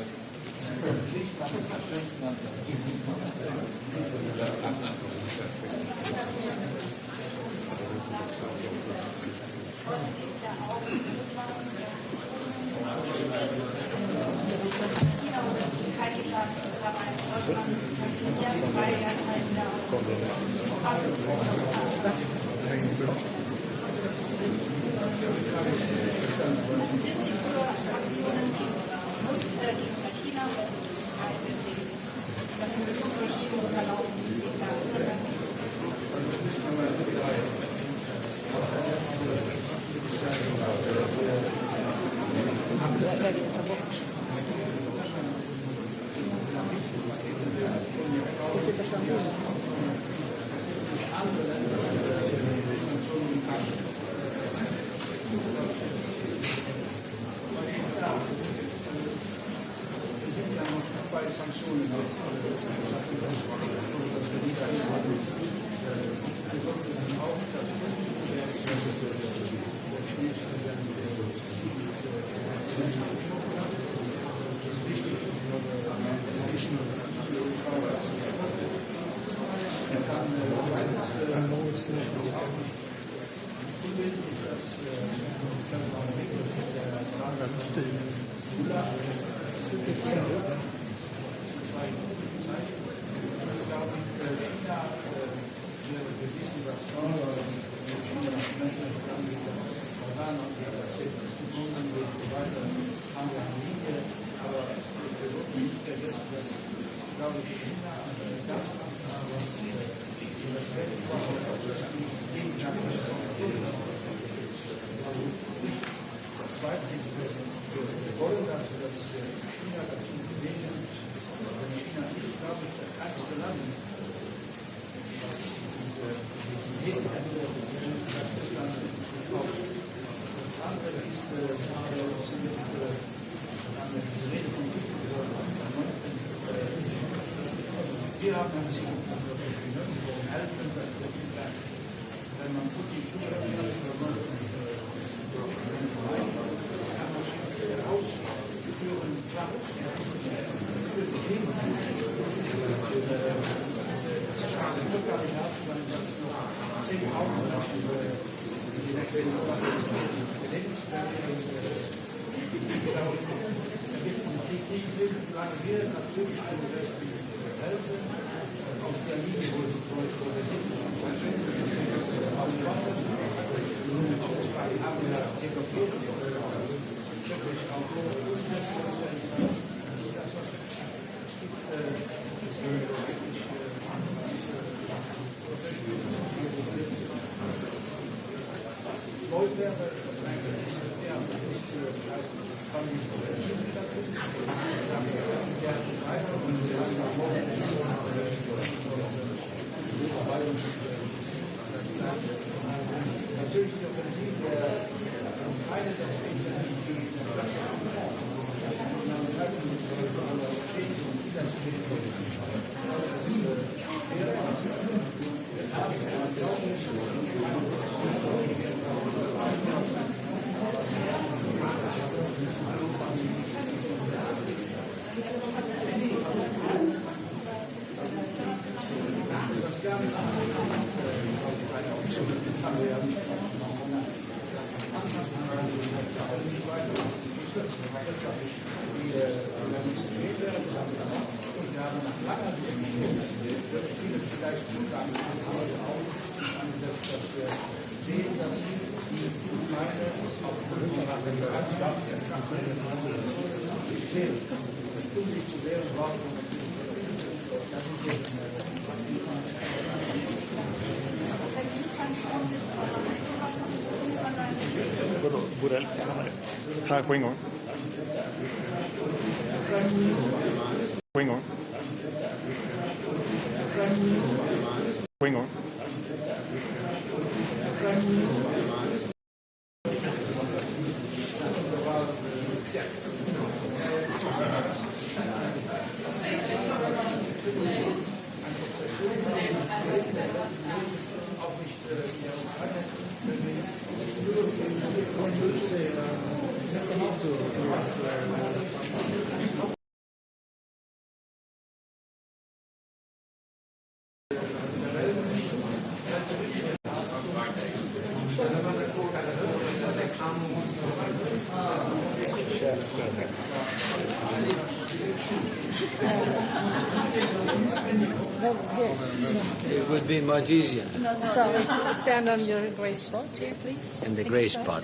[SPEAKER 3] Hi, på en gång. På en gång. På en gång.
[SPEAKER 16] It would be much easier.
[SPEAKER 14] So stand on your grey spot here, please.
[SPEAKER 16] In the grey spot.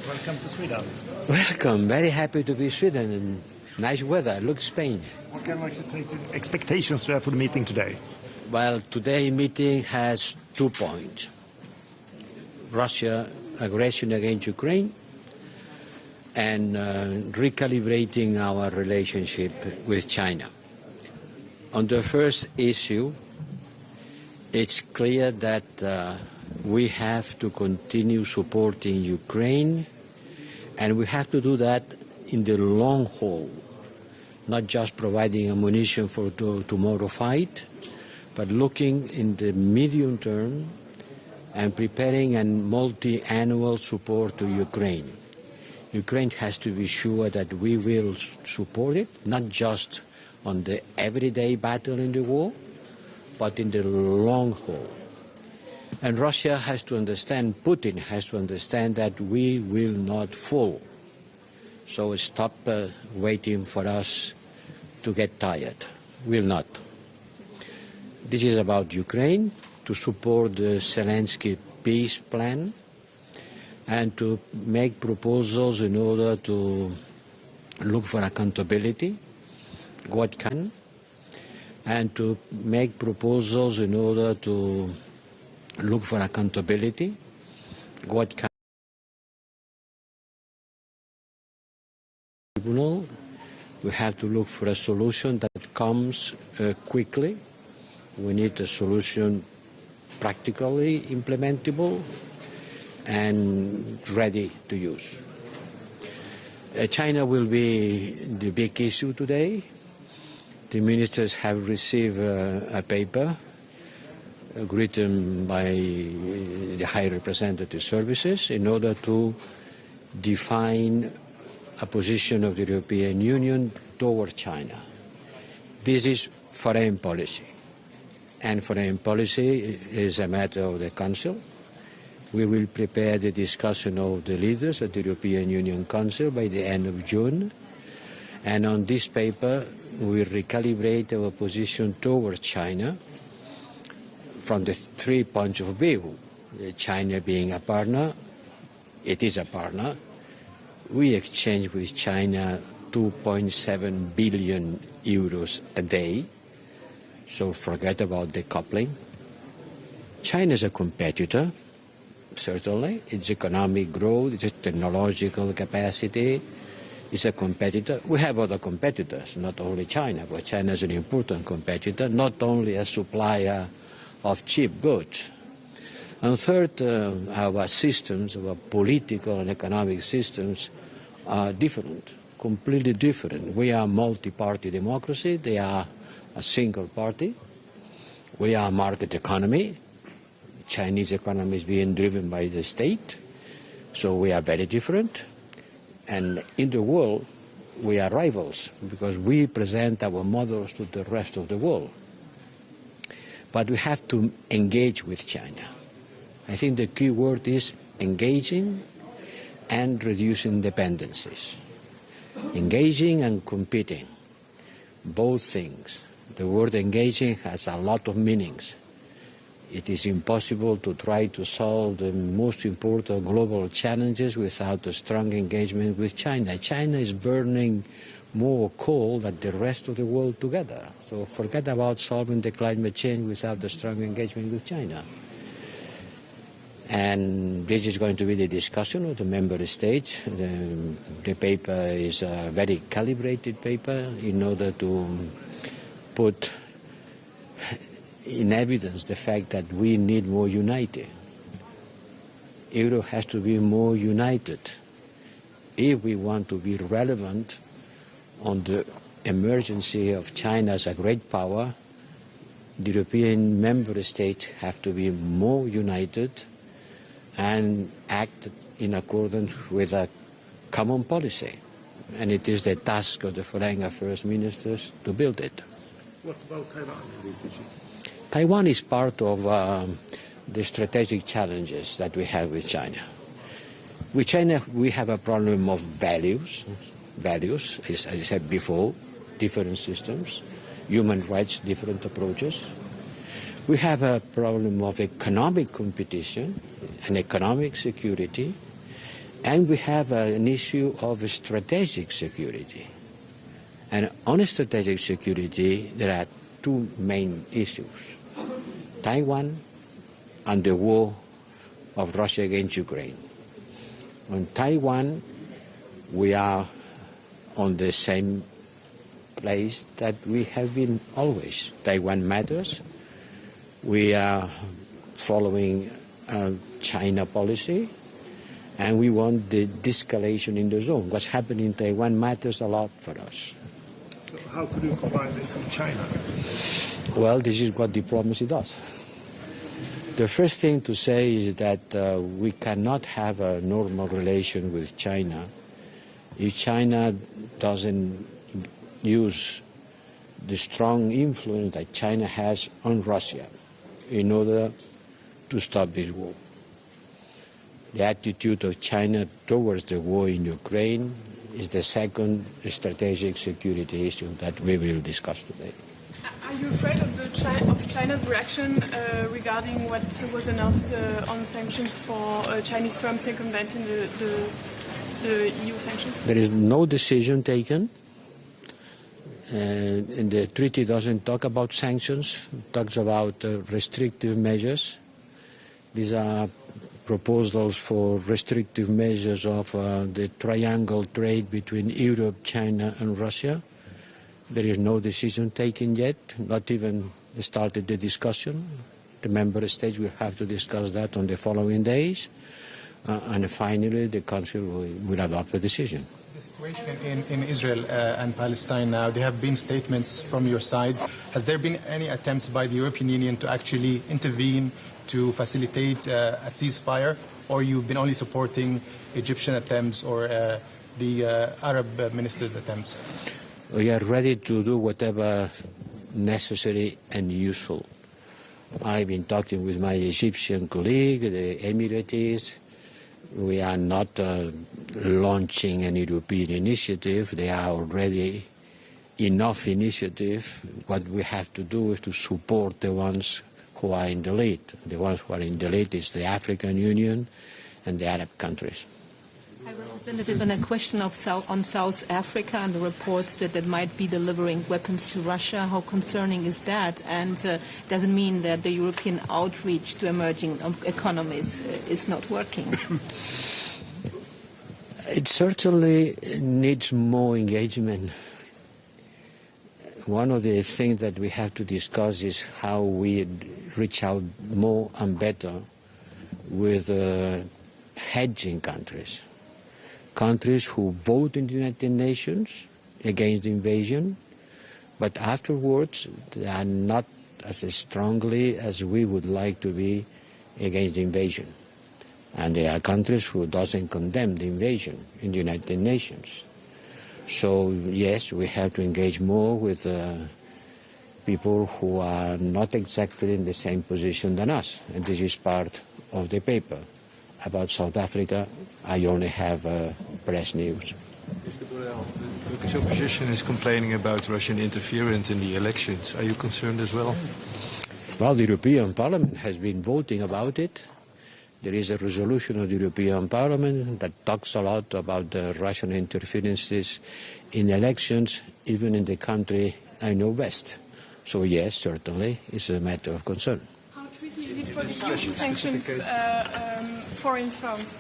[SPEAKER 4] Welcome to Sweden.
[SPEAKER 16] Welcome. Very happy to be Sweden and nice weather. Look, Spain.
[SPEAKER 4] What kind of expectations do you have for the meeting today?
[SPEAKER 16] Well, today's meeting has 2 points. Russia aggression against Ukraine and recalibrating our relationship with China. On the first issue, it's clear that we have to continue supporting Ukraine, and we have to do that in the long haul, not just providing ammunition for tomorrow's fight, but looking in the medium term and preparing a multi-annual support to Ukraine. Ukraine has to be sure that we will support it, not just on the everyday battle in the war, but in the long haul. And Russia has to understand, Putin has to understand that we will not fall. So stop waiting for us to get tired. We'll not. This is about Ukraine, to support the Zelensky peace plan, and to make proposals in order to look for accountability, what can, and to make proposals in order to look for accountability, what can. We have to look for a solution that comes quickly. We need a solution practically implementable and ready to use. China will be the big issue today. The ministers have received a paper written by the High Representative Services in order to define a position of the European Union toward China. This is foreign policy, and foreign policy is a matter of the Council. We will prepare the discussion of the leaders at the European Union Council by the end of June, and on this paper we recalibrate our position towards China from the 3 points of view. China being a partner, it is a partner. We exchange with China 2.7 billion euros a day, so forget about decoupling. China is a competitor, certainly. Its economic growth, its technological capacity is a competitor. We have other competitors, not only China, but China is an important competitor, not only a supplier of cheap goods. And third, our systems, our political and economic systems are different, completely different. We are multi-party democracy. They are a single party. We are a market economy. Chinese economy is being driven by the state. So we are very different. And in the world, we are rivals because we present our models to the rest of the world. But we have to engage with China. I think the key word is engaging and reducing dependencies. Engaging and competing, both things. The word engaging has a lot of meanings. It is impossible to try to solve the most important global challenges without a strong engagement with China. China is burning more coal than the rest of the world together. So forget about solving the climate change without a strong engagement with China. And this is going to be the discussion of the member states. The paper is a very calibrated paper in order to put in evidence the fact that we need more unity. Europe has to be more united if we want to be relevant on the emergency of China as a great power. The European member states have to be more united and act in accordance with a common policy. And it is the task of the foreign affairs ministers to build it.
[SPEAKER 4] What about Taiwan in this issue?
[SPEAKER 16] Taiwan is part of the strategic challenges that we have with China. With China, we have a problem of values, as I said before. different systems, human rights, different approaches. We have a problem of economic competition and economic security, and we have an issue of strategic security. And on strategic security, there are two main issues: Taiwan and the war of Russia against Ukraine. On Taiwan, we are on the same place that we have been always. Taiwan matters. We are following China policy, and we want the de-escalation in the zone. What's happening in Taiwan matters a lot for us.
[SPEAKER 4] So how could you combine this with China?
[SPEAKER 16] Well, this is what diplomacy does. The first thing to say is that we cannot have a normal relation with China if China doesn't use the strong influence that China has on Russia in order to stop this war. The attitude of China towards the war in Ukraine is the second strategic security issue that we will discuss today.
[SPEAKER 17] Are you afraid of China's reaction regarding what was announced on sanctions for Chinese firms circumventing the EU sanctions?
[SPEAKER 16] There is no decision taken. And the treaty doesn't talk about sanctions, it talks about restrictive measures. These are proposals for restrictive measures of the triangle trade between Europe, China and Russia. There is no decision taken yet, not even started the discussion. The member states will have to discuss that on the following days. And finally, the Council will adopt a decision.
[SPEAKER 11] The situation in Israel and Palestine now, there have been statements from your side. Has there been any attempts by the European Union to actually intervene to facilitate a ceasefire, or you've been only supporting Egyptian attempts or the Arab ministers' attempts?
[SPEAKER 16] We are ready to do whatever necessary and useful. I've been talking with my Egyptian colleague, the Emiratis. We are not launching an European initiative. There are already enough initiative. What we have to do is to support the ones who are in the lead. The ones who are in the lead is the African Union and the Arab countries.
[SPEAKER 18] Hi, Representative, and a question on South Africa and the reports that it might be delivering weapons to Russia. How concerning is that? And does it mean that the European outreach to emerging economies is not working?
[SPEAKER 16] It certainly needs more engagement. One of the things that we have to discuss is how we reach out more and better with hedging countries. Countries who vote in the United Nations against invasion, but afterwards they are not as strongly as we would like to be against invasion. And there are countries who doesn't condemn the invasion in the United Nations. So yes, we have to engage more with people who are not exactly in the same position than us, and this is part of the paper. About South Africa, I only have press news.
[SPEAKER 19] Mr. Borrell, the Turkish opposition is complaining about Russian interference in the elections. Are you concerned as well?
[SPEAKER 16] Well, the European Parliament has been voting about it. There is a resolution of the European Parliament that talks a lot about the Russian interferences in elections, even in the country I know best. So yes, certainly, it's a matter of concern.
[SPEAKER 17] How tricky is it for the EU to sanction foreign firms?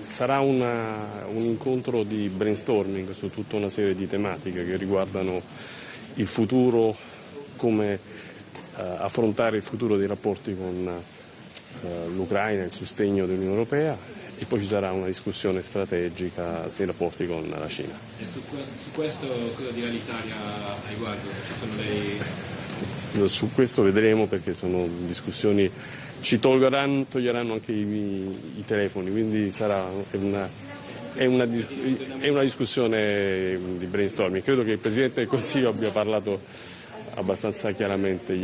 [SPEAKER 20] Sarà un incontro di brainstorming su tutta una serie di tematiche che riguardano il futuro, come affrontare il futuro dei rapporti con l'Ucraina, il sostegno dell'Unione Europea, e poi ci sarà una discussione strategica sui rapporti con la Cina.
[SPEAKER 7] E su questo cosa dirà l'Italia a riguardo?
[SPEAKER 20] Su questo vedremo, perché sono discussioni, ci toglieranno anche i telefoni, quindi sarà una discussione di brainstorming. Credo che il Presidente del Consiglio abbia parlato abbastanza chiaramente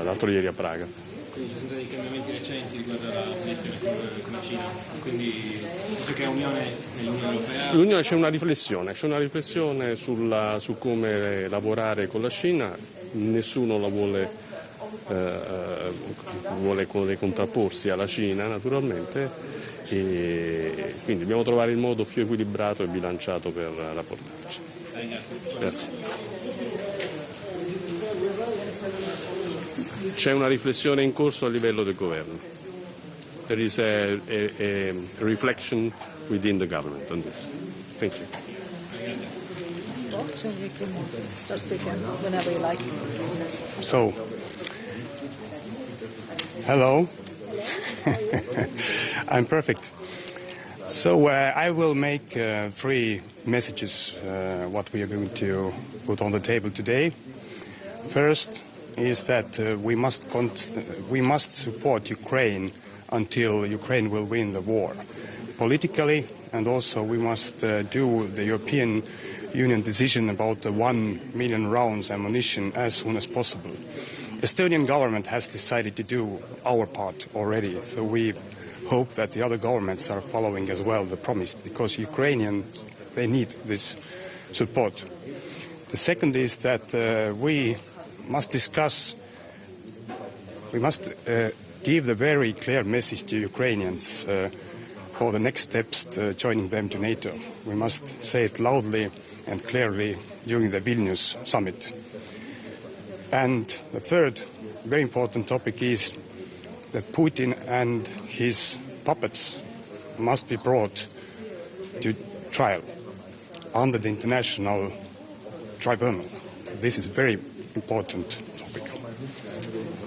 [SPEAKER 20] l'altro ieri a Praga.
[SPEAKER 7] Quindi ci sono stati dei cambiamenti recenti riguardo alla posizione con la Cina, quindi penso che Unione nell'Unione Europea...
[SPEAKER 20] L'Unione c'è una riflessione su come lavorare con la Cina, nessuno la vuole contrapporsi alla Cina naturalmente, e quindi dobbiamo trovare il modo più equilibrato e bilanciato per rapportarci. Grazie. C'è una riflessione in corso a livello del governo. There is a reflection within the government on this. Thank you.
[SPEAKER 14] So you can start speaking whenever you like.
[SPEAKER 21] So, hello. I'm perfect. So I will make 3 messages what we are going to put on the table today. First is that we must support Ukraine until Ukraine will win the war, politically, and also we must do the European Union decision about the 1 million rounds ammunition as soon as possible. Estonian government has decided to do our part already, so we hope that the other governments are following as well the promise, because Ukrainians, they need this support. The second is that we must give the very clear message to Ukrainians for the next steps to joining them to NATO. We must say it loudly and clearly during the Vilnius summit. And the third very important topic is that Putin and his puppets must be brought to trial under the international tribunal. This is a very important topic.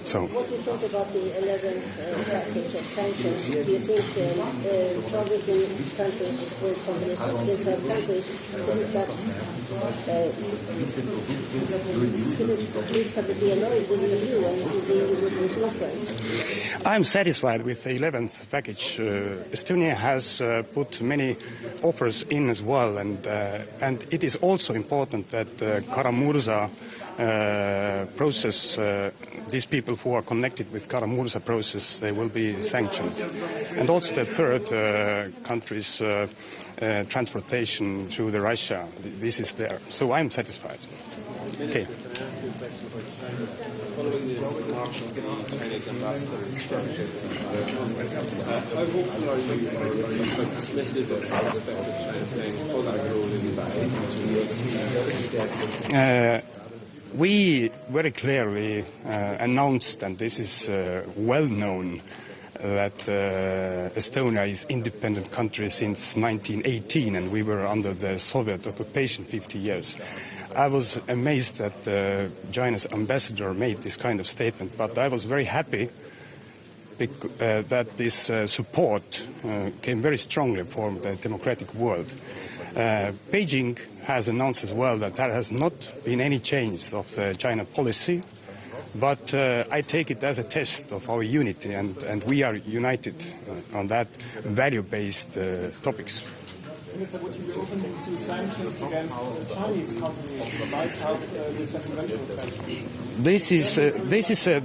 [SPEAKER 21] So,
[SPEAKER 22] what do you think about the 11th package of sanctions? Do you think targeting countries or companies inside countries, isn't that could be annoyed with the EU and the European influence?
[SPEAKER 21] I'm satisfied with the 11th package. Estonia has put many offers in as well, and it is also important that Kara-Murza process, these people who are connected with Kara-Murza process, they will be sanctioned. And also the third country's transportation through the Russia, this is there. So I'm satisfied. Okay.
[SPEAKER 12] Following the remarks of the Chinese ambassador, how hopeful are you, or are you quite dismissive of the prospect of China playing a positive role in
[SPEAKER 21] we very clearly announced, and this is well known, that Estonia is an independent country since 1918, and we were under the Soviet occupation 50 years. I was amazed that China's ambassador made this kind of statement, but I was very happy that this support came very strongly from the democratic world. Beijing has announced as well that there has not been any change of the China policy, but I take it as a test of our unity, and we are united on that value-based topics.
[SPEAKER 3] Minister, would you be open to sanctions against Chinese companies who might help the circumvention of sanctions?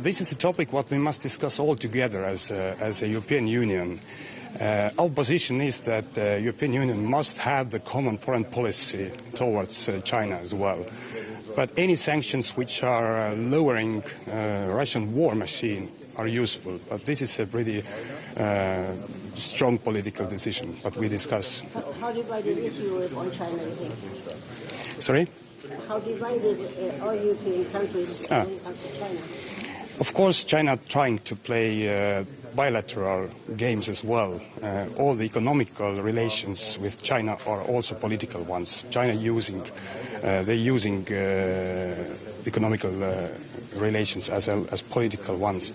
[SPEAKER 21] This is a topic what we must discuss all together as a European Union. Our position is that the European Union must have the common foreign policy towards China as well. But any sanctions which are lowering Russian war machine are useful. But this is a pretty strong political decision, but we discuss.
[SPEAKER 22] How divided is Europe on China, you think?
[SPEAKER 21] Sorry?
[SPEAKER 22] How divided are European countries when it comes to China?
[SPEAKER 21] Of course, China trying to play bilateral games as well. All the economical relations with China are also political ones. China they're using economical relations as political ones.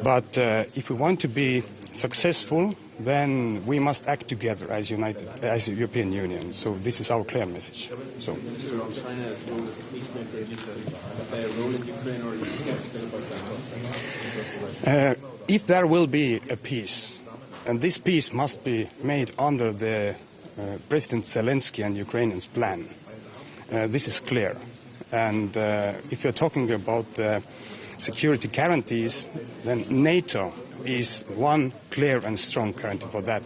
[SPEAKER 21] But if we want to be successful, then we must act together as united, as a European Union. So this is our clear message. So. If there will be a peace, and this peace must be made under the President Zelensky and Ukrainians' plan, this is clear. And if you're talking about security guarantees, then NATO is one clear and strong guarantee for that.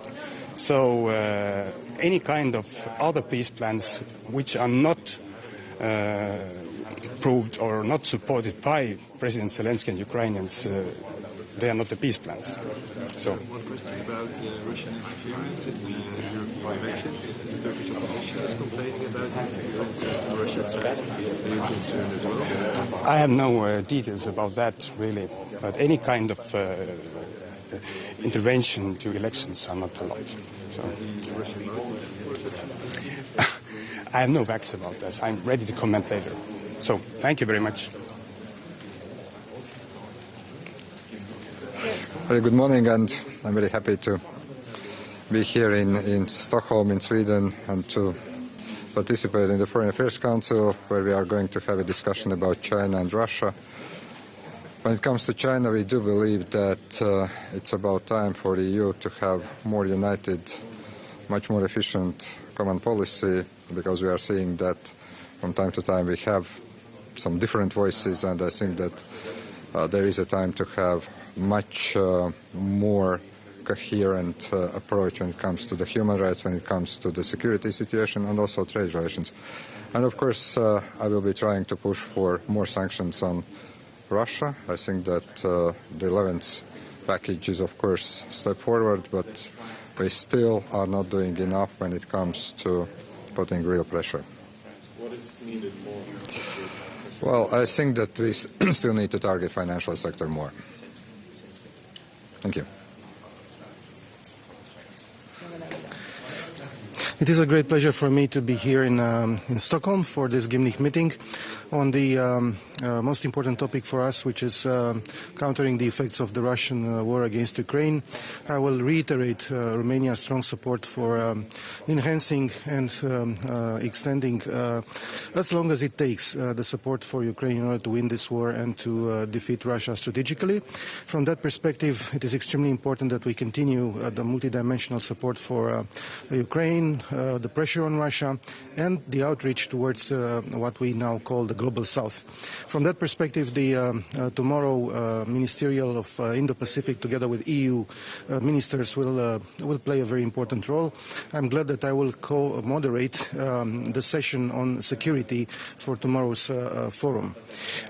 [SPEAKER 21] So any kind of other peace plans which are not approved or not supported by President Zelensky and Ukrainians, they are not the peace plans. So.
[SPEAKER 19] One question about Russian interference in European elections. The Turkish opposition is complaining about it. On Russia's side, are you concerned as well?
[SPEAKER 21] I have no details about that, really. But any kind of intervention to elections are not allowed. So. I have no facts about this. I'm ready to comment later. So thank you very much.
[SPEAKER 1] Very good morning, and I'm very happy to be here in Stockholm, in Sweden, and to participate in the Foreign Affairs Council, where we are going to have a discussion about China and Russia. When it comes to China, we do believe that it's about time for the EU to have more united, much more efficient common policy, because we are seeing that from time to time we have some different voices, and I think that there is a time to have much more coherent approach when it comes to the human rights, when it comes to the security situation, and also trade relations. And of course, I will be trying to push for more sanctions on Russia. I think that the 11th package is, of course, a step forward, but we still are not doing enough when it comes to putting real pressure.
[SPEAKER 19] What is needed more?
[SPEAKER 1] Well, I think that we still need to target financial sector more. Thank you.
[SPEAKER 11] It is a great pleasure for me to be here in Stockholm for this Gimnich meeting on the most important topic for us, which is countering the effects of the Russian war against Ukraine. I will reiterate Romania's strong support for enhancing and extending, as long as it takes, the support for Ukraine in order to win this war and to defeat Russia strategically. From that perspective, it is extremely important that we continue the multidimensional support for Ukraine, the pressure on Russia, and the outreach towards what we now call the Global South. From that perspective, the tomorrow Ministerial of Indo-Pacific, together with EU ministers, will play a very important role. I'm glad that I will co-moderate the session on security for tomorrow's forum.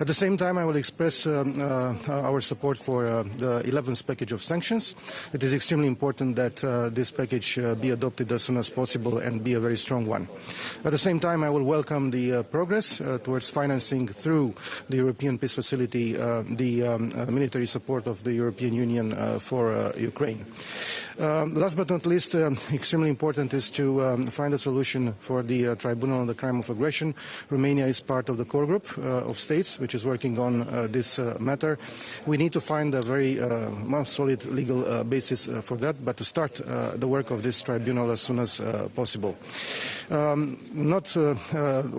[SPEAKER 11] At the same time, I will express our support for the 11th package of sanctions. It is extremely important that this package be adopted as soon as possible and be a very strong one. At the same time, I will welcome the progress towards financing through the European Peace Facility the military support of the European Union for Ukraine. Last but not least, extremely important is to find a solution for the Tribunal on the Crime of Aggression. Romania is part of the core group of states which is working on this matter. We need to find a very solid legal basis for that, but to start the work of this tribunal as soon as possible.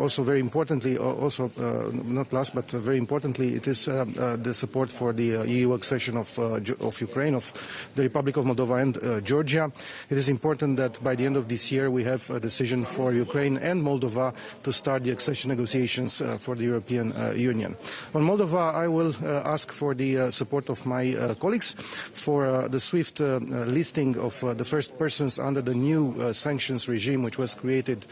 [SPEAKER 11] Also very importantly, not last but very importantly, it is the support for the EU accession of Ukraine, of the Republic of Moldova and Georgia. It is important that by the end of this year we have a decision for Ukraine and Moldova to start the accession negotiations for the European Union. On Moldova, I will ask for the support of my colleagues for the swift listing of the first persons under the new sanctions regime which was created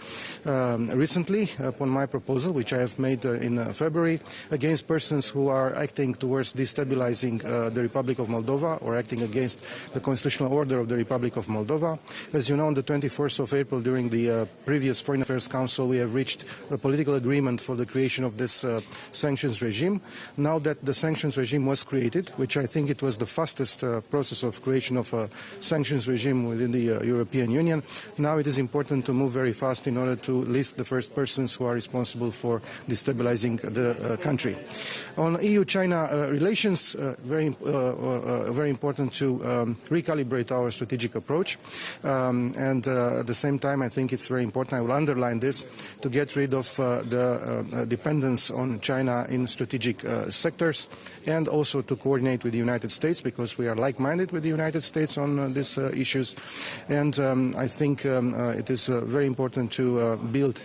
[SPEAKER 11] recently upon my proposal, which I have made in February, against persons who are acting towards destabilizing the Republic of Moldova or acting against the constitutional order of the Republic of Moldova. As you know, on the 21st of April, during the previous Foreign Affairs Council, we have reached a political agreement for the creation of this sanctions regime. Now that the sanctions regime was created, which I think it was the fastest process of creation of a sanctions regime within the European Union, now it is important to move very fast in order to list the first persons who are responsible for destabilizing the country. On EU-China relations, very important to recalibrate our strategic approach, and at the same time I think it's very important, I will underline this, to get rid of the dependence on China in strategic sectors, and also to coordinate with the United States, because we are like-minded with the United States on these issues, and I think it is very important to build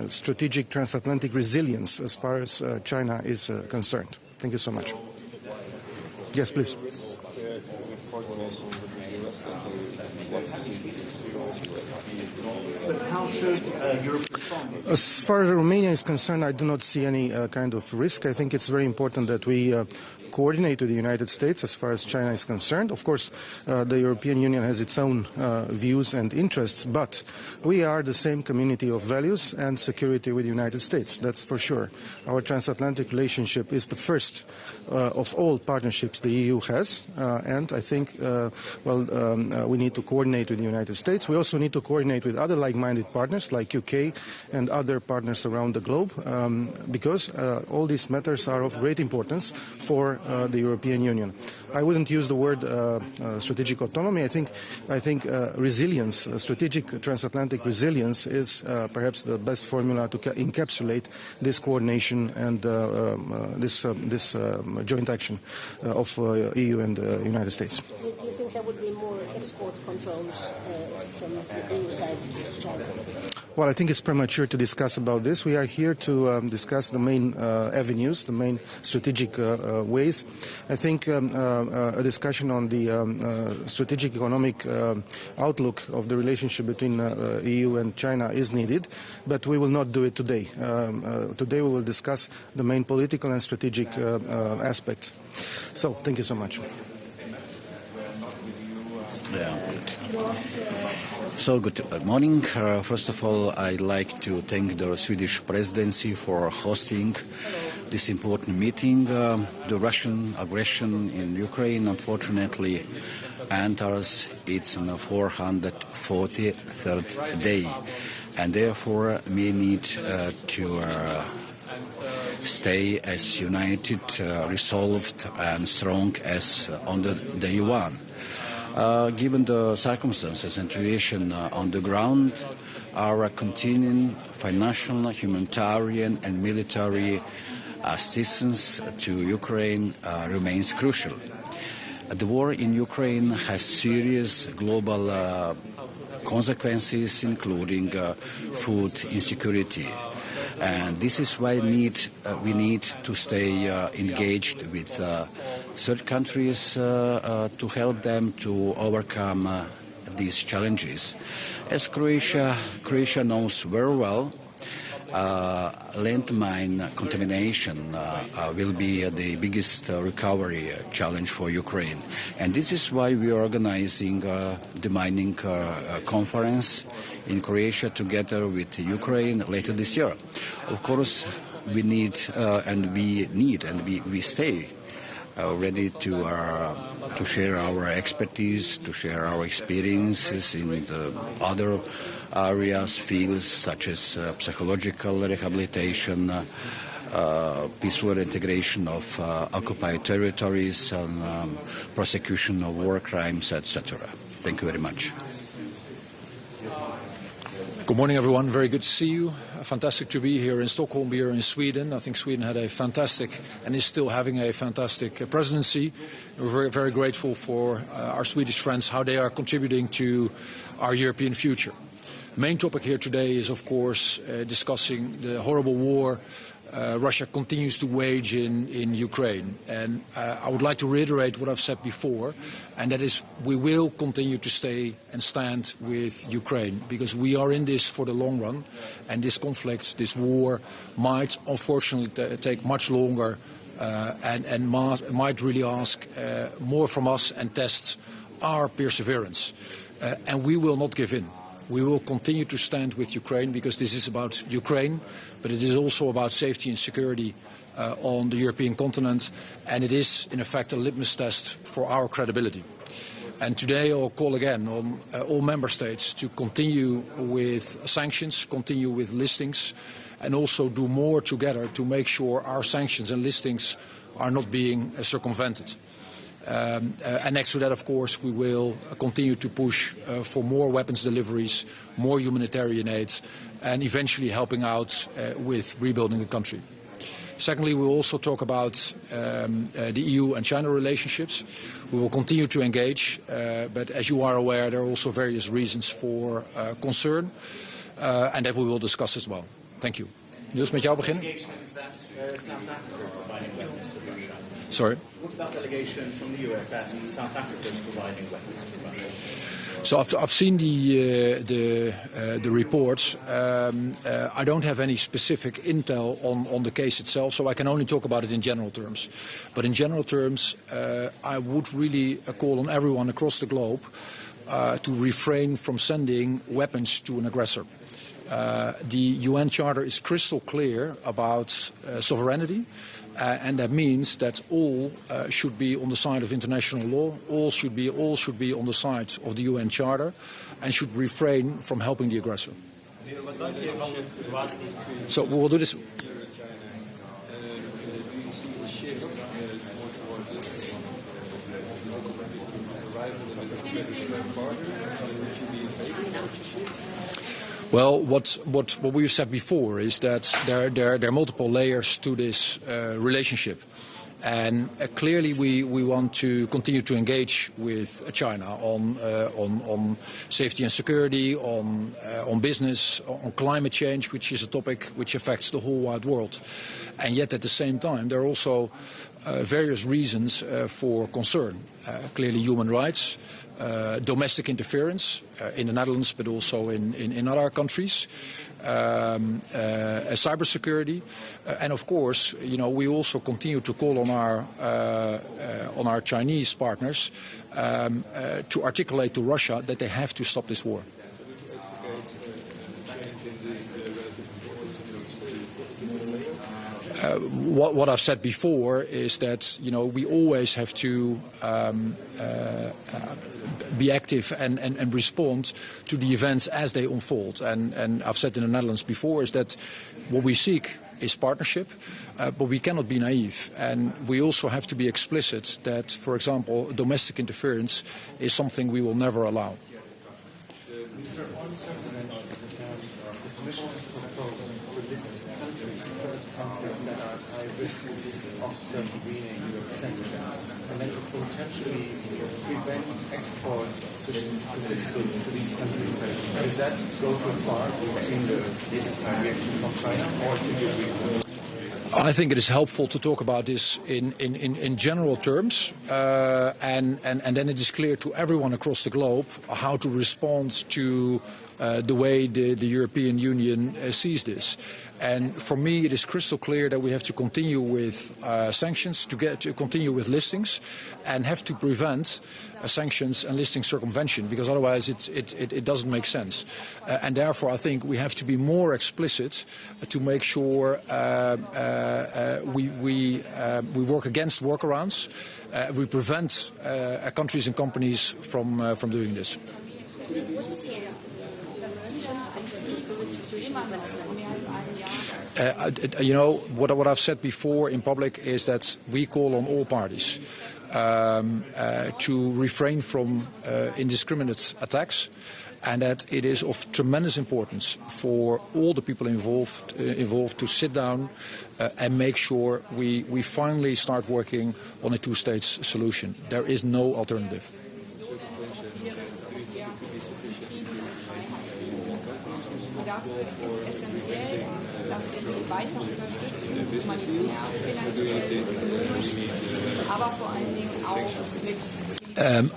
[SPEAKER 11] strategic transatlantic resilience as far as China is concerned. Thank you so much. Yes, please.
[SPEAKER 19] But how should Europe respond?
[SPEAKER 11] As far as Romania is concerned, I do not see any kind of risk. I think it's very important that we
[SPEAKER 2] coordinate with the United States as far as China is concerned. Of course, the European Union has its own views and interests, but we are the same community of values and security with the United States, that's for sure. Our transatlantic relationship is the first of all partnerships the EU has, and I think, we need to coordinate with the United States. We also need to coordinate with other like-minded partners like UK and other partners around the globe, because all these matters are of great importance for the European Union. I wouldn't use the word strategic autonomy. I think resilience, strategic transatlantic resilience, is perhaps the best formula to encapsulate this coordination and this joint action of EU and the United States.
[SPEAKER 22] Do you think there would be more export controls from the EU side to China?
[SPEAKER 2] Well, I think it's premature to discuss about this. We are here to discuss the main avenues, the main strategic ways. I think a discussion on the strategic economic outlook of the relationship between EU and China is needed, but we will not do it today. Today we will discuss the main political and strategic aspects. So, thank you so much.
[SPEAKER 8] Yeah, good. So, good morning. First of all, I'd like to thank the Swedish presidency for hosting this important meeting. The Russian aggression in Ukraine, unfortunately, enters its 443rd day, and therefore we need to stay as united, resolved, and strong as on the day one. Given the circumstances and situation on the ground, our continuing financial, humanitarian and military assistance to Ukraine remains crucial. The war in Ukraine has serious global consequences, including food insecurity. And this is why we need to stay engaged with third countries to help them to overcome these challenges. As Croatia knows very well, landmine contamination will be the biggest recovery challenge for Ukraine. And this is why we are organizing the mining conference in Croatia together with Ukraine later this year. Of course, we stay ready to share our expertise, to share our experiences in the other areas, fields such as psychological rehabilitation, peaceful integration of occupied territories, and prosecution of war crimes, etc. Thank you very much.
[SPEAKER 23] Good morning, everyone. Very good to see you. Fantastic to be here in Stockholm, here in Sweden. I think Sweden had a fantastic, and is still having a fantastic presidency. We're very, very grateful for our Swedish friends, how they are contributing to our European future. The main topic here today is, of course, discussing the horrible war Russia continues to wage in Ukraine. And I would like to reiterate what I've said before, and that is we will continue to stay and stand with Ukraine, because we are in this for the long run, and this conflict, this war, might unfortunately take much longer and might really ask more from us and test our perseverance. And we will not give in. We will continue to stand with Ukraine, because this is about Ukraine, but it is also about safety and security on the European continent, and it is, in effect, a litmus test for our credibility. And today I'll call again on all member states to continue with sanctions, continue with listings, and also do more together to make sure our sanctions and listings are not being circumvented. And next to that, of course, we will continue to push for more weapons deliveries, more humanitarian aid, and eventually helping out with rebuilding the country. Secondly, we will also talk about the EU and China relationships. We will continue to engage, but as you are aware, there are also various reasons for concern, and that we will discuss as well. Thank you. Niels, met jou beginnen. Sorry?
[SPEAKER 5] What about allegations from the US that South Africa is providing weapons to Russia?
[SPEAKER 23] So I've seen the reports. I don't have any specific intel on the case itself, so I can only talk about it in general terms. But in general terms, I would really call on everyone across the globe to refrain from sending weapons to an aggressor. The UN Charter is crystal clear about sovereignty. And that means that all should be on the side of international law. All should be on the side of the UN Charter, and should refrain from helping the aggressor. So we'll do this. Well, what we've said before is that there are multiple layers to this relationship, and clearly we want to continue to engage with China on safety and security, on business, on climate change, which is a topic which affects the whole wide world, and yet at the same time there are also various reasons for concern. Clearly, human rights. Domestic interference in the Netherlands, but also in other countries, cybersecurity, and of course, we also continue to call on our Chinese partners to articulate to Russia that they have to stop this war. What I've said before is that we always have to be active and respond to the events as they unfold. And I've said in the Netherlands before is that what we seek is partnership, but we cannot be naive. And we also have to be explicit that, for example, domestic interference is something we will never allow.
[SPEAKER 9] Mr. Onser mentioned that the Commission has proposed to list countries that are at high risk of intervening sanctions, and then to potentially prevent exports of specific goods to these countries. Does that go too far? We've seen the reaction from China, or do you agree with that?
[SPEAKER 23] I think it is helpful to talk about this in general terms, and then it is clear to everyone across the globe how to respond to the way the European Union sees this. And for me, it is crystal clear that we have to continue with sanctions, to continue with listings, and have to prevent sanctions and listing circumvention, because otherwise it doesn't make sense. And therefore, I think we have to be more explicit to make sure we work against workarounds, we prevent countries and companies from doing this. What I've said before in public is that we call on all parties to refrain from indiscriminate attacks, and that it is of tremendous importance for all the people involved to sit down and make sure we finally start working on a two-state solution. There is no alternative.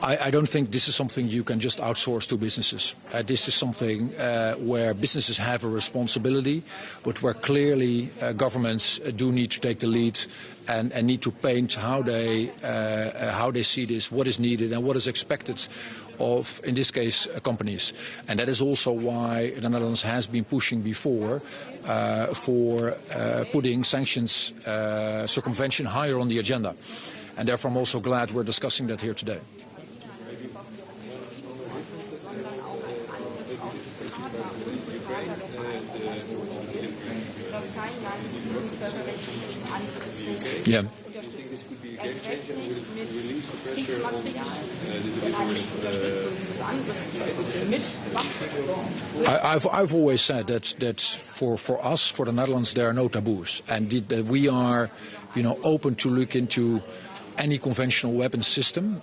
[SPEAKER 23] I don't think this is something you can just outsource to businesses. This is something where businesses have a responsibility, but where clearly governments do need to take the lead and need to paint how they see this, what is needed and what is expected of, in this case, companies. And that is also why the Netherlands has been pushing before for putting sanctions circumvention higher on the agenda. And therefore I'm also glad we're discussing that here today. Yeah. I've always said that for us, for the Netherlands, there are no taboos, and that we are, open to look into any conventional weapons system,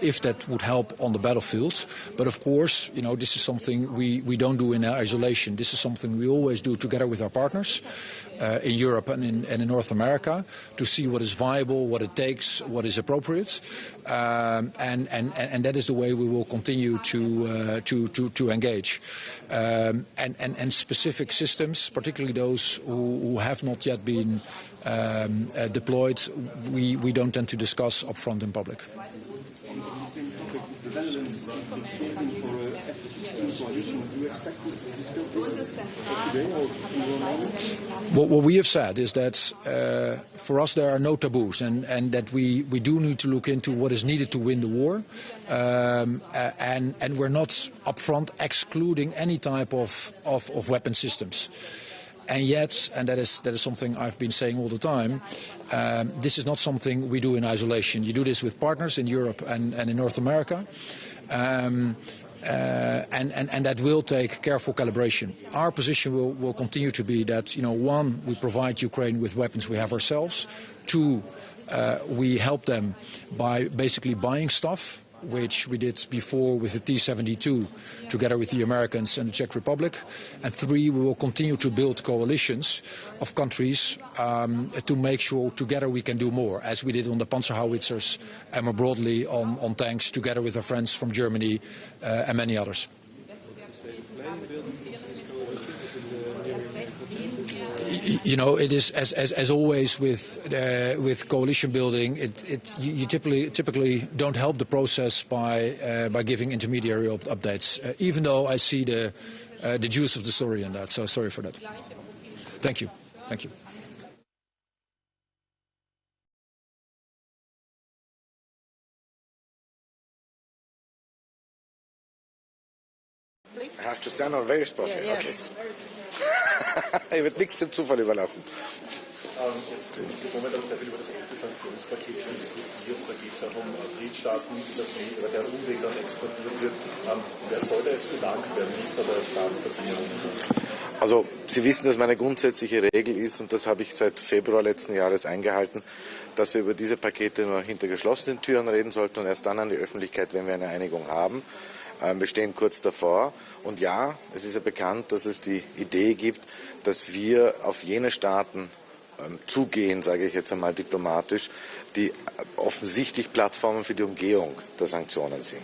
[SPEAKER 23] if that would help on the battlefield. But of course, this is something we don't do in isolation. This is something we always do together with our partners in Europe and in North America to see what is viable, what it takes, what is appropriate, and that is the way we will continue to engage. And specific systems, particularly those who have not yet been deployed, we don't tend to discuss upfront in public. What we have said is that for us there are no taboos, and that we do need to look into what is needed to win the war, and we're not upfront excluding any type of weapon systems. And yet, and that is something I've been saying all the time, this is not something we do in isolation. You do this with partners in Europe and in North America. And that will take careful calibration. Our position will continue to be that, one, we provide Ukraine with weapons we have ourselves. Two, we help them by basically buying stuff, which we did before with the T-72 together with the Americans and the Czech Republic. And three, we will continue to build coalitions of countries to make sure together we can do more, as we did on the Panzerhowitzers and more broadly on tanks together with our friends from Germany and many others. It is as always with coalition building. You typically don't help the process by giving intermediary updates. Even though I see the juice of the story in that. So sorry for that. Thank you. Thank you.
[SPEAKER 6] I have to stand on very spot.
[SPEAKER 18] Yeah, yes.
[SPEAKER 6] Okay. Er wird nichts dem Zufall überlassen.
[SPEAKER 10] Im Moment auch sehr viel über das 11. Sanktionspaket diskutiert. Da geht es auch um Drittstaaten, über deren Umweg dann exportiert wird. Wer soll da jetzt belangt werden? Wie ist da der Stand der Dinge?
[SPEAKER 6] Also Sie wissen, dass meine grundsätzliche Regel ist, und das habe ich seit Februar letzten Jahres eingehalten, dass wir über diese Pakete nur hinter geschlossenen Türen reden sollten und erst dann an die Öffentlichkeit, wenn wir eine Einigung haben. Wir stehen kurz davor. Und ja, es ist ja bekannt, dass es die Idee gibt, dass wir auf jene Staaten zugehen, sage ich jetzt einmal diplomatisch, die offensichtlich Plattformen für die Umgehung der Sanktionen sind.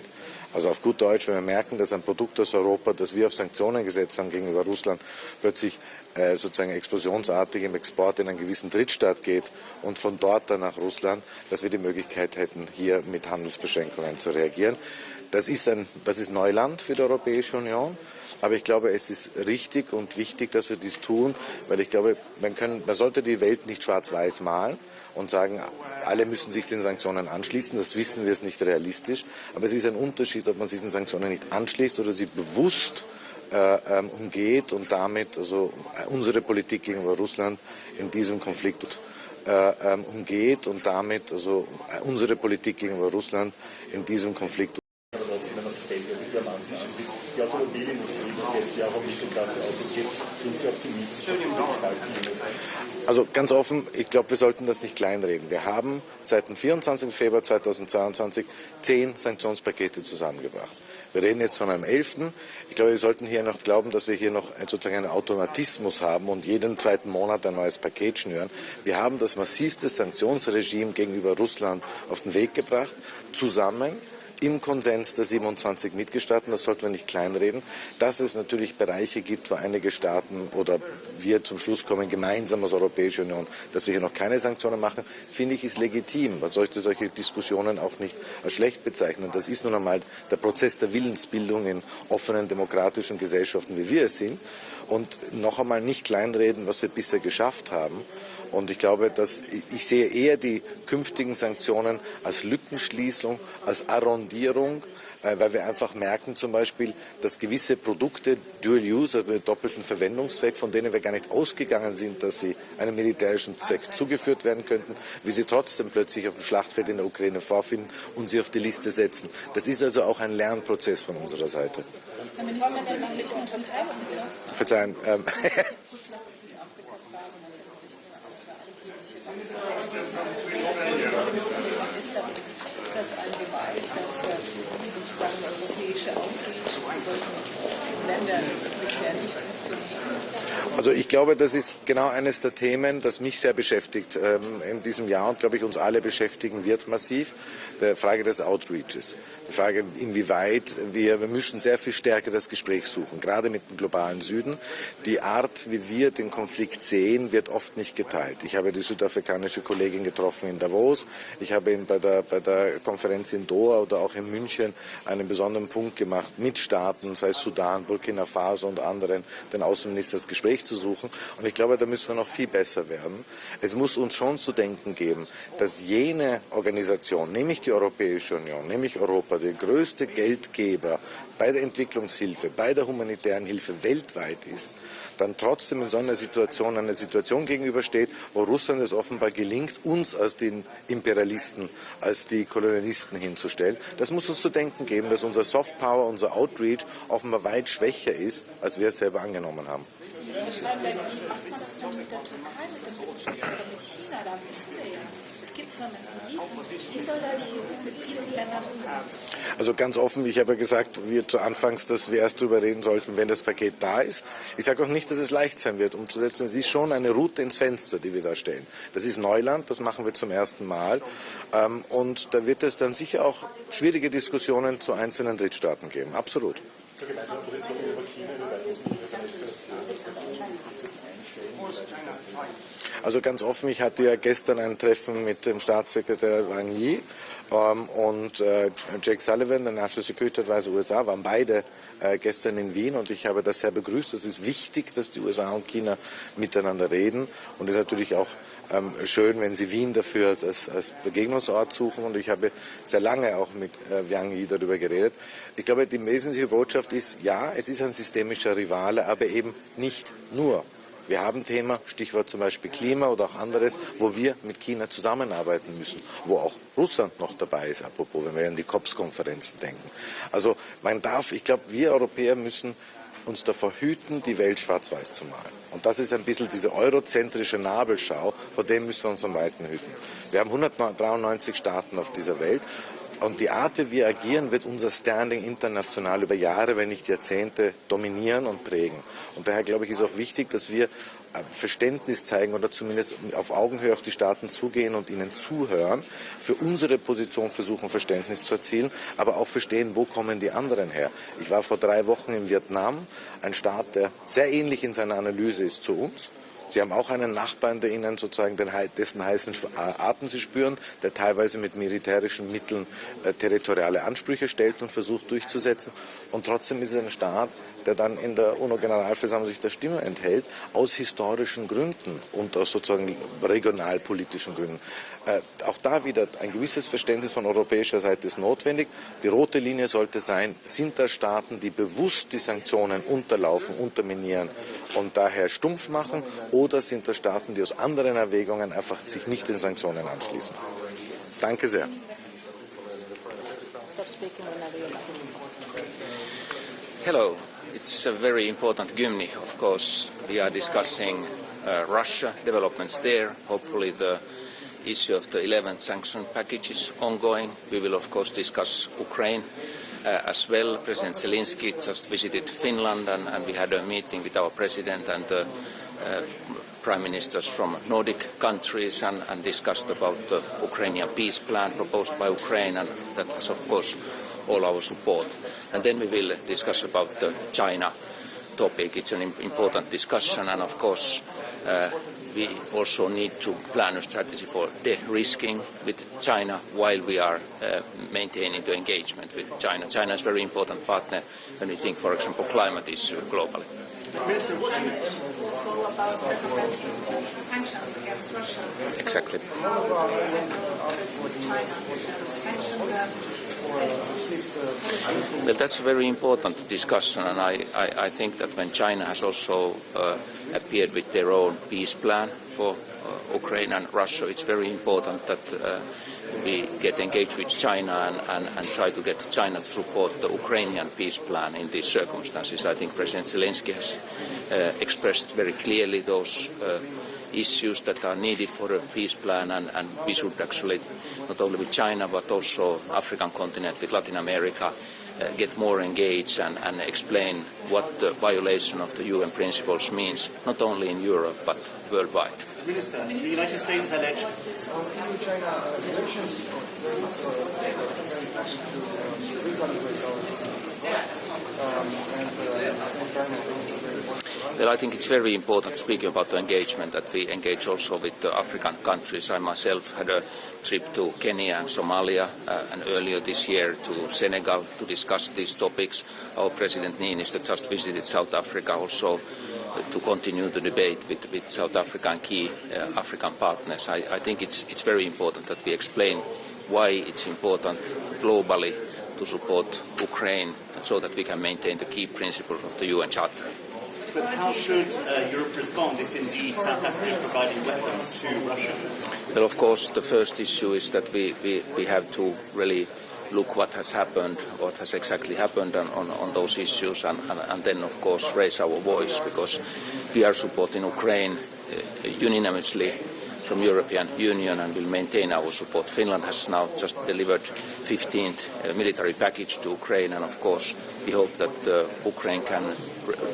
[SPEAKER 6] Also auf gut Deutsch, wenn wir merken, dass ein Produkt aus Europa, das wir auf Sanktionen gesetzt haben gegenüber Russland, plötzlich sozusagen explosionsartig im Export in einen gewissen Drittstaat geht und von dort dann nach Russland, dass wir die Möglichkeit hätten, hier mit Handelsbeschränkungen zu reagieren. Das ist Neuland für die Europäische Union, aber ich glaube, es ist richtig und wichtig, dass wir dies tun, weil ich glaube, man sollte die Welt nicht schwarz-weiß malen und sagen, alle müssen sich den Sanktionen anschließen. Das wissen wir, ist nicht realistisch, aber es ist ein Unterschied, ob man sich den Sanktionen nicht anschließt oder sie bewusst umgeht und damit also unsere Politik gegenüber Russland in diesem Konflikt umgeht und damit also unsere Politik gegenüber Russland in diesem Konflikt.
[SPEAKER 10] Aber trotzdem, wenn man sich Weltmann ansieht, die Automobilindustrie, das jetzt ja auch um Mittelklasse-Autos geht, sind Sie optimistisch?
[SPEAKER 6] Also ganz offen, ich glaube, wir sollten das nicht kleinreden. Wir haben seit dem 24. Februar 2022 10 Sanktionspakete zusammengebracht. Wir reden jetzt von einem 11. Ich glaube, wir sollten hier noch glauben, dass wir hier noch sozusagen einen Automatismus haben und jeden zweiten Monat ein neues Paket schnüren. Wir haben das massivste Sanktionsregime gegenüber Russland auf den Weg gebracht, zusammen im Konsens der 27 Mitgliedstaaten, das sollten wir nicht kleinreden. Dass es natürlich Bereiche gibt, wo einige Staaten oder wir zum Schluss kommen, gemeinsam als Europäische Union, dass wir hier noch keine Sanktionen machen, finde ich, ist legitim. Man sollte solche Diskussionen auch nicht als schlecht bezeichnen. Das ist nun einmal der Prozess der Willensbildung in offenen, demokratischen Gesellschaften, wie wir es sind. Und noch einmal nicht kleinreden, was wir bisher geschafft haben. Und ich glaube, ich sehe eher die künftigen Sanktionen als Lückenschließung, als Arrondierung, weil wir einfach merken zum Beispiel, dass gewisse Produkte Dual Use, also mit doppelten Verwendungszweck, von denen wir gar nicht ausgegangen sind, dass sie einem militärischen Zweck zugeführt werden könnten, wie sie trotzdem plötzlich auf dem Schlachtfeld in der Ukraine vorfinden und sie auf die Liste setzen. Das ist also auch ein Lernprozess von unserer Seite.
[SPEAKER 18] Herr Minister der Nachrichten und Verteidigung, bitte.
[SPEAKER 6] Verzeihen.
[SPEAKER 18] Ist das ein Beweis, dass sozusagen europäische Outreach zu solchen Ländern bisher nicht funktioniert?
[SPEAKER 6] Also ich glaube, das ist genau eines der Themen, das mich sehr beschäftigt in diesem Jahr und, glaube ich, uns alle beschäftigen wird massiv, die Frage des Outreaches. Die Frage, inwieweit wir müssen sehr viel stärker das Gespräch suchen, gerade mit dem globalen Süden. Die Art, wie wir den Konflikt sehen, wird oft nicht geteilt. Ich habe die südafrikanische Kollegin getroffen in Davos. Ich habe ihn bei der Konferenz in Doha oder auch in München einen besonderen Punkt gemacht, mit Staaten, sei es Sudan, Burkina Faso und anderen, den Außenministern das Gespräch zu suchen. Und ich glaube, da müssen wir noch viel besser werden. Es muss uns schon zu denken geben, dass jene Organisation, nämlich die Europäische Union, nämlich Europa, der größte Geldgeber bei der Entwicklungshilfe, bei der humanitären Hilfe weltweit ist, dann trotzdem in so einer Situation gegenübersteht, wo Russland es offenbar gelingt, uns als den Imperialisten, als die Kolonialisten hinzustellen. Das muss uns zu denken geben, dass unser Softpower, unser Outreach offenbar weit schwächer ist, als wir es selber angenommen haben.
[SPEAKER 18] Wie macht man das dann mit der Türkei, mit dem Mittelstand oder mit China? Da wissen wir ja. Es gibt Firmen. Wie soll da die EU mit diesen Ländern umgehen?
[SPEAKER 6] Also ganz offen, ich habe ja gesagt, zu Anfangs, dass wir erst darüber reden sollten, wenn das Paket da ist. Ich sage auch nicht, dass es leicht sein wird, umzusetzen. Es ist schon eine Route ins Fenster, die wir da stellen. Das ist Neuland, das machen wir zum ersten Mal. Und da wird es dann sicher auch schwierige Diskussionen zu einzelnen Drittstaaten geben. Absolut. Also ganz offen, ich hatte ja gestern ein Treffen mit dem Staatssekretär Wang Yi und Jake Sullivan, der National Security Advisor USA, waren beide gestern in Wien und ich habe das sehr begrüßt. Es ist wichtig, dass die USA und China miteinander reden und es ist natürlich auch schön, wenn Sie Wien dafür als Begegnungsort suchen und ich habe sehr lange auch mit Wang Yi darüber geredet. Ich glaube, die wesentliche Botschaft ist, ja, es ist ein systemischer Rivale, aber eben nicht nur. Wir haben Thema, Stichwort zum Beispiel Klima oder auch anderes, wo wir mit China zusammenarbeiten müssen, wo auch Russland noch dabei ist, apropos, wenn wir an die COPS-Konferenzen denken. Also ich glaube, wir Europäer müssen uns davor hüten, die Welt schwarz-weiß zu malen. Und das ist ein bisschen diese eurozentrische Nabelschau, vor dem müssen wir uns am meisten hüten. Wir haben 193 Staaten auf dieser Welt. Und die Art, wie wir agieren, wird unser Standing international über Jahre, wenn nicht Jahrzehnte, dominieren und prägen. Und daher, glaube ich, ist auch wichtig, dass wir Verständnis zeigen oder zumindest auf Augenhöhe auf die Staaten zugehen und ihnen zuhören, für unsere Position versuchen, Verständnis zu erzielen, aber auch verstehen, wo kommen die anderen her. Ich war vor 3 Wochen in Vietnam, ein Staat, der sehr ähnlich in seiner Analyse ist zu uns. Sie haben auch einen Nachbarn, der Ihnen sozusagen dessen heißen Atem Sie spüren, der teilweise mit militärischen Mitteln territoriale Ansprüche stellt und versucht durchzusetzen. Und trotzdem ist es ein Staat, der dann in der UNO-Generalversammlung sich der Stimme enthält, aus historischen Gründen und aus sozusagen regionalpolitischen Gründen. Auch da wieder ein gewisses Verständnis von europäischer Seite ist notwendig. Die rote Linie sollte sein, sind da Staaten, die bewusst die Sanktionen unterlaufen, unterminieren und daher stumpf machen, oder sind da Staaten, die aus anderen Erwägungen einfach sich nicht den Sanktionen anschließen? Danke sehr.
[SPEAKER 4] Hello. It's a very important Gymni, of course. We are discussing Russia, developments there. Hopefully the issue of the 11th sanction package is ongoing. We will, of course, discuss Ukraine as well. President Zelensky just visited Finland and we had a meeting with our president and the prime ministers from Nordic countries and discussed about the Ukrainian peace plan proposed by Ukraine, and that has, of course, all our support. And then we will discuss about the China topic. It's an important discussion, and of course we also need to plan a strategy for de-risking with China while we are maintaining the engagement with China. China is a very important partner when we think, for example, climate issue globally.
[SPEAKER 18] Also about circumventing sanctions against Russia.
[SPEAKER 4] Exactly. Well, that's a very important discussion, and I think that when China has also appeared with their own peace plan for Ukraine and Russia, it's very important that we get engaged with China and try to get China to support the Ukrainian peace plan in these circumstances. I think President Zelensky has expressed very clearly those issues that are needed for a peace plan, and we should actually, not only with China but also African continent, with Latin America, get more engaged and explain what the violation of the UN principles means, not only in Europe but worldwide.
[SPEAKER 5] Minister, the United States alleged.
[SPEAKER 4] Well, I think it's very important, speaking about the engagement, that we engage also with the African countries. I myself had a trip to Kenya and Somalia and earlier this year to Senegal to discuss these topics. Our President Niinistö just visited South Africa also to continue the debate with South Africa and key African partners. I think it's very important that we explain why it's important globally to support Ukraine so that we can maintain the key principles of the UN Charter.
[SPEAKER 5] But how should Europe respond if indeed South Africa is providing weapons to Russia?
[SPEAKER 4] Well, of course, the first issue is that we have to really look what has happened, what has exactly happened on those issues, and then, of course, raise our voice, because we are supporting Ukraine unanimously from European Union and will maintain our support. Finland has now just delivered 15th military package to Ukraine, and of course we hope that Ukraine can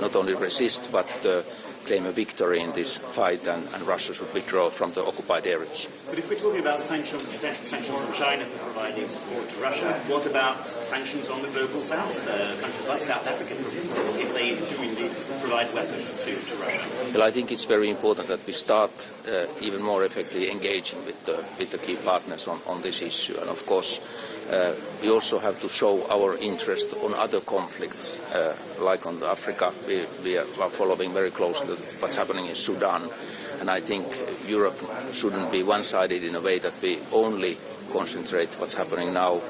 [SPEAKER 4] not only resist but claim a victory in this fight, and Russia should withdraw from the occupied areas.
[SPEAKER 5] But if we're talking about sanctions, potential sanctions on China for providing support to Russia, what about sanctions on the global south, countries like South Africa, if they do indeed provide weapons to Russia?
[SPEAKER 4] Well, I think it's very important that we start even more effectively engaging with the key partners on this issue, and of course we also have to show our interest on other conflicts, like on Africa. We are following very closely what's happening in Sudan, and I think Europe shouldn't be one-sided in a way that we only concentrate what's happening now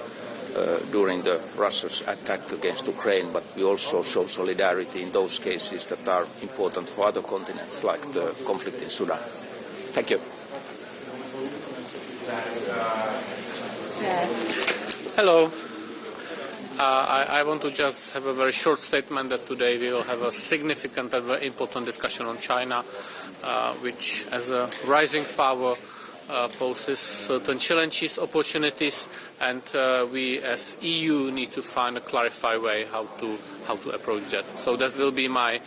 [SPEAKER 4] during the Russia's attack against Ukraine, but we also show solidarity in those cases that are important for other continents, like the conflict in Sudan. Thank you.
[SPEAKER 13] Hello. I want to just have a very short statement that today we will have a significant and very important discussion on China, which as a rising power poses certain challenges, opportunities, and we as EU need to find a clarified way how to approach that. So that will be my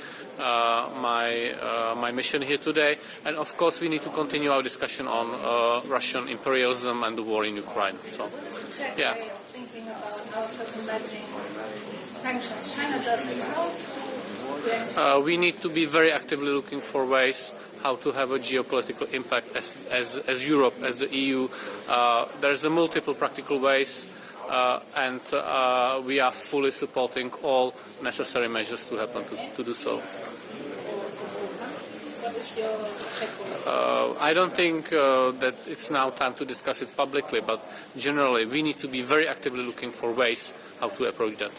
[SPEAKER 13] mission here today, and of course we need to continue our discussion on Russian imperialism and the war in Ukraine. So, yeah.
[SPEAKER 18] Way of thinking about how circumventing sanctions. China doesn't help.
[SPEAKER 13] We need to be very actively looking for ways how to have a geopolitical impact as Europe, as the EU. There's a multiple practical ways, and we are fully supporting all necessary measures to happen to do so. I don't think that it's now time to discuss it publicly, but generally we need to be very actively looking for ways how to approach that.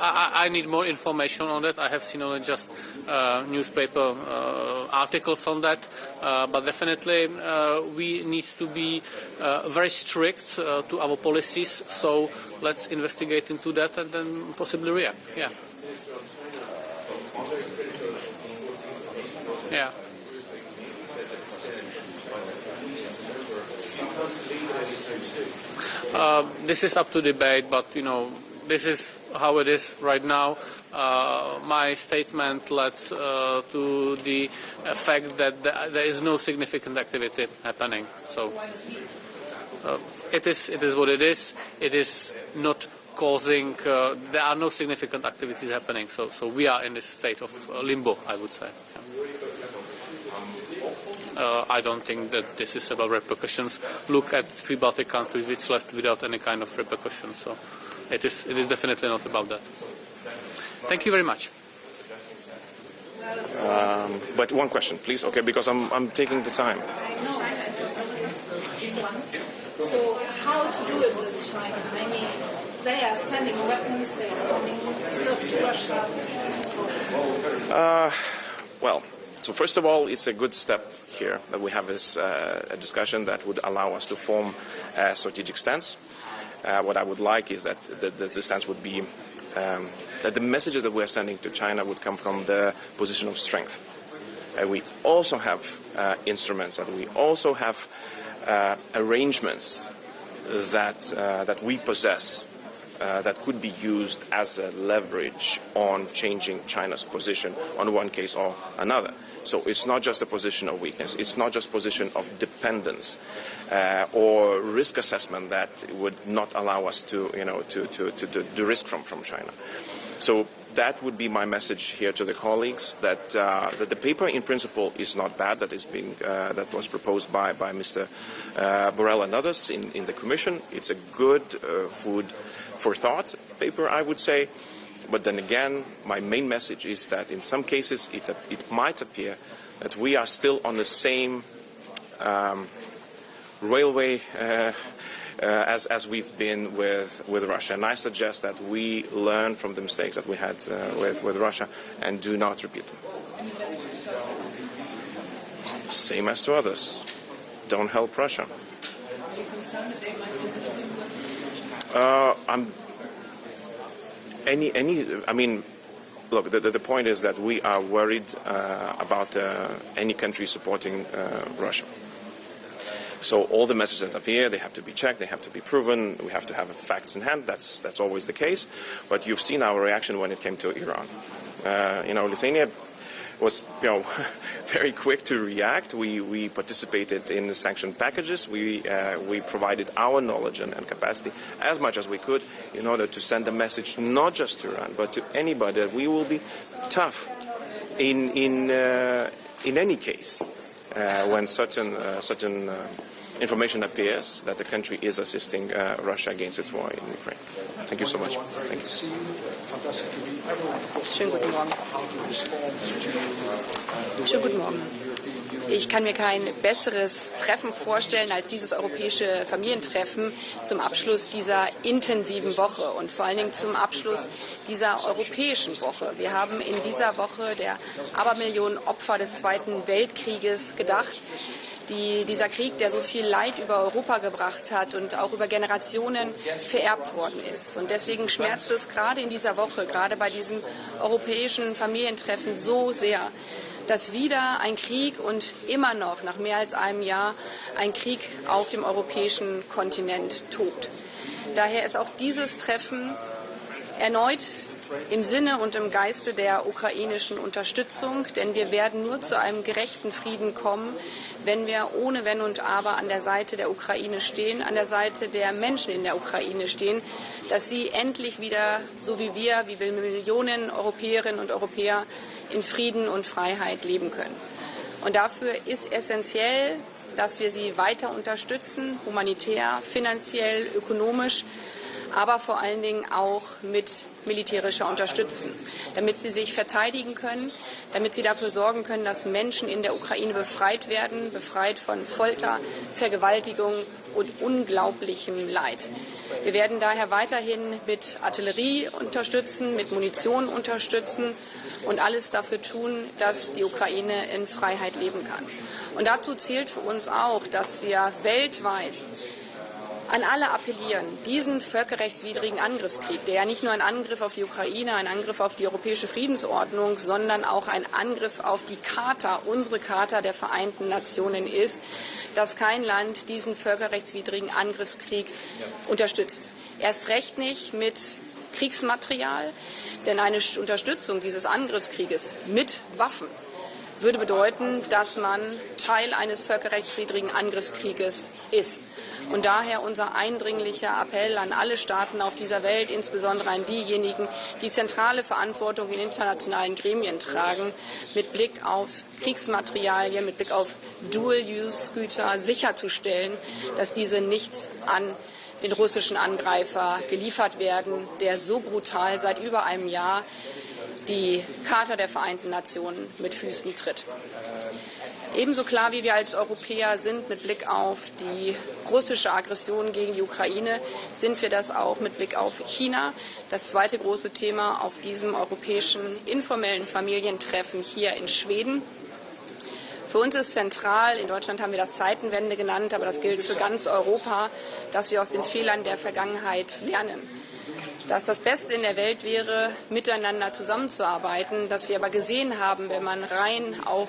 [SPEAKER 13] I need more information on that. I have seen only just newspaper articles on that, but definitely we need to be very strict to our policies. So let's investigate into that and then possibly react. Yeah. Yeah. This is up to debate, but this is how it is right now. My statement led to the fact that there is no significant activity happening. So it is what it is. It is not causing. There are no significant activities happening. So we are in this state of limbo, I would say. I don't think that this is about repercussions. Look at 3 Baltic countries which left without any kind of repercussions. So it is definitely not about that. Thank you very much.
[SPEAKER 15] But one question, please, okay, because I'm taking the time.
[SPEAKER 18] So how to do it with China? I mean, they are sending weapons, they are sending stuff to Russia.
[SPEAKER 15] Well, so first of all, it's a good step here, that we have this a discussion that would allow us to form a strategic stance. What I would like is that the stance would be that the messages that we are sending to China would come from the position of strength. We also have instruments, and we also have arrangements that we possess that could be used as a leverage on changing China's position on one case or another. So it's not just a position of weakness, it's not just a position of dependence or risk assessment that would not allow us to the risk from China. So that would be my message here to the colleagues, that the paper in principle is not bad, that was proposed by Mr. Borrell and others in the Commission. It's a good food for thought paper, I would say. But then again, my main message is that in some cases it might appear that we are still on the same railway as we've been with Russia. And I suggest that we learn from the mistakes that we had with Russia and do not repeat them. Same as to others. Don't help Russia. Look, the point is that we are worried about any country supporting Russia. So all the messages that appear, they have to be checked, they have to be proven, we have to have facts in hand. That's always the case. But you've seen our reaction when it came to Iran. Lithuania was, very quick to react. We participated in the sanction packages. We provided our knowledge and capacity as much as we could in order to send a message not just to Iran but to anybody that we will be tough in any case when certain information appears that the country is assisting Russia against its war in Ukraine. Thank you so much. Thank you.
[SPEAKER 7] Schönen guten Morgen. Schönen guten Morgen. Ich kann mir kein besseres Treffen vorstellen als dieses europäische Familientreffen zum Abschluss dieser intensiven Woche und vor allen Dingen zum Abschluss dieser europäischen Woche. Wir haben in dieser Woche der Abermillionen Opfer des Zweiten Weltkrieges gedacht. Dieser Krieg, der so viel Leid über Europa gebracht hat und auch über Generationen vererbt worden ist. Und deswegen schmerzt es gerade in dieser Woche, gerade bei diesem europäischen Familientreffen so sehr, dass wieder ein Krieg und immer noch nach mehr als einem Jahr ein Krieg auf dem europäischen Kontinent tobt. Daher ist auch dieses Treffen erneut im Sinne und im Geiste der ukrainischen Unterstützung, denn wir werden nur zu einem gerechten Frieden kommen, wenn wir ohne Wenn und Aber an der Seite der Ukraine stehen, an der Seite der Menschen in der Ukraine stehen, dass sie endlich wieder, so wie wir Millionen Europäerinnen und Europäer, in Frieden und Freiheit leben können. Und dafür ist essentiell, dass wir sie weiter unterstützen, humanitär, finanziell, ökonomisch, aber vor allen Dingen auch mit militärischer Unterstützung, damit sie sich verteidigen können, damit sie dafür sorgen können, dass Menschen in der Ukraine befreit werden, befreit von Folter, Vergewaltigung und unglaublichem Leid. Wir werden daher weiterhin mit Artillerie unterstützen, mit Munition unterstützen und alles dafür tun, dass die Ukraine in Freiheit leben kann. Und dazu zählt für uns auch, dass wir weltweit an alle appellieren, diesen völkerrechtswidrigen Angriffskrieg, der ja nicht nur ein Angriff auf die Ukraine, ein Angriff auf die europäische Friedensordnung, sondern auch ein Angriff auf die Charta, unsere Charta der Vereinten Nationen ist, dass kein Land diesen völkerrechtswidrigen Angriffskrieg unterstützt. Erst recht nicht mit Kriegsmaterial, denn eine Unterstützung dieses Angriffskrieges mit Waffen würde bedeuten, dass man Teil eines völkerrechtswidrigen Angriffskrieges ist. Und daher unser eindringlicher Appell an alle Staaten auf dieser Welt, insbesondere an diejenigen, die zentrale Verantwortung in internationalen Gremien tragen, mit Blick auf Kriegsmaterialien, mit Blick auf Dual-Use-Güter sicherzustellen, dass diese nicht an den russischen Angreifer geliefert werden, der so brutal seit über einem Jahr die Charta der Vereinten Nationen mit Füßen tritt. Ebenso klar wie wir als Europäer sind mit Blick auf die russische Aggression gegen die Ukraine, sind wir das auch mit Blick auf China, das zweite große Thema auf diesem europäischen informellen Familientreffen hier in Schweden. Für uns ist zentral, in Deutschland haben wir das Zeitenwende genannt, aber das gilt für ganz Europa, dass wir aus den Fehlern der Vergangenheit lernen. Dass das Beste in der Welt wäre, miteinander zusammenzuarbeiten, dass wir aber gesehen haben, wenn man rein auf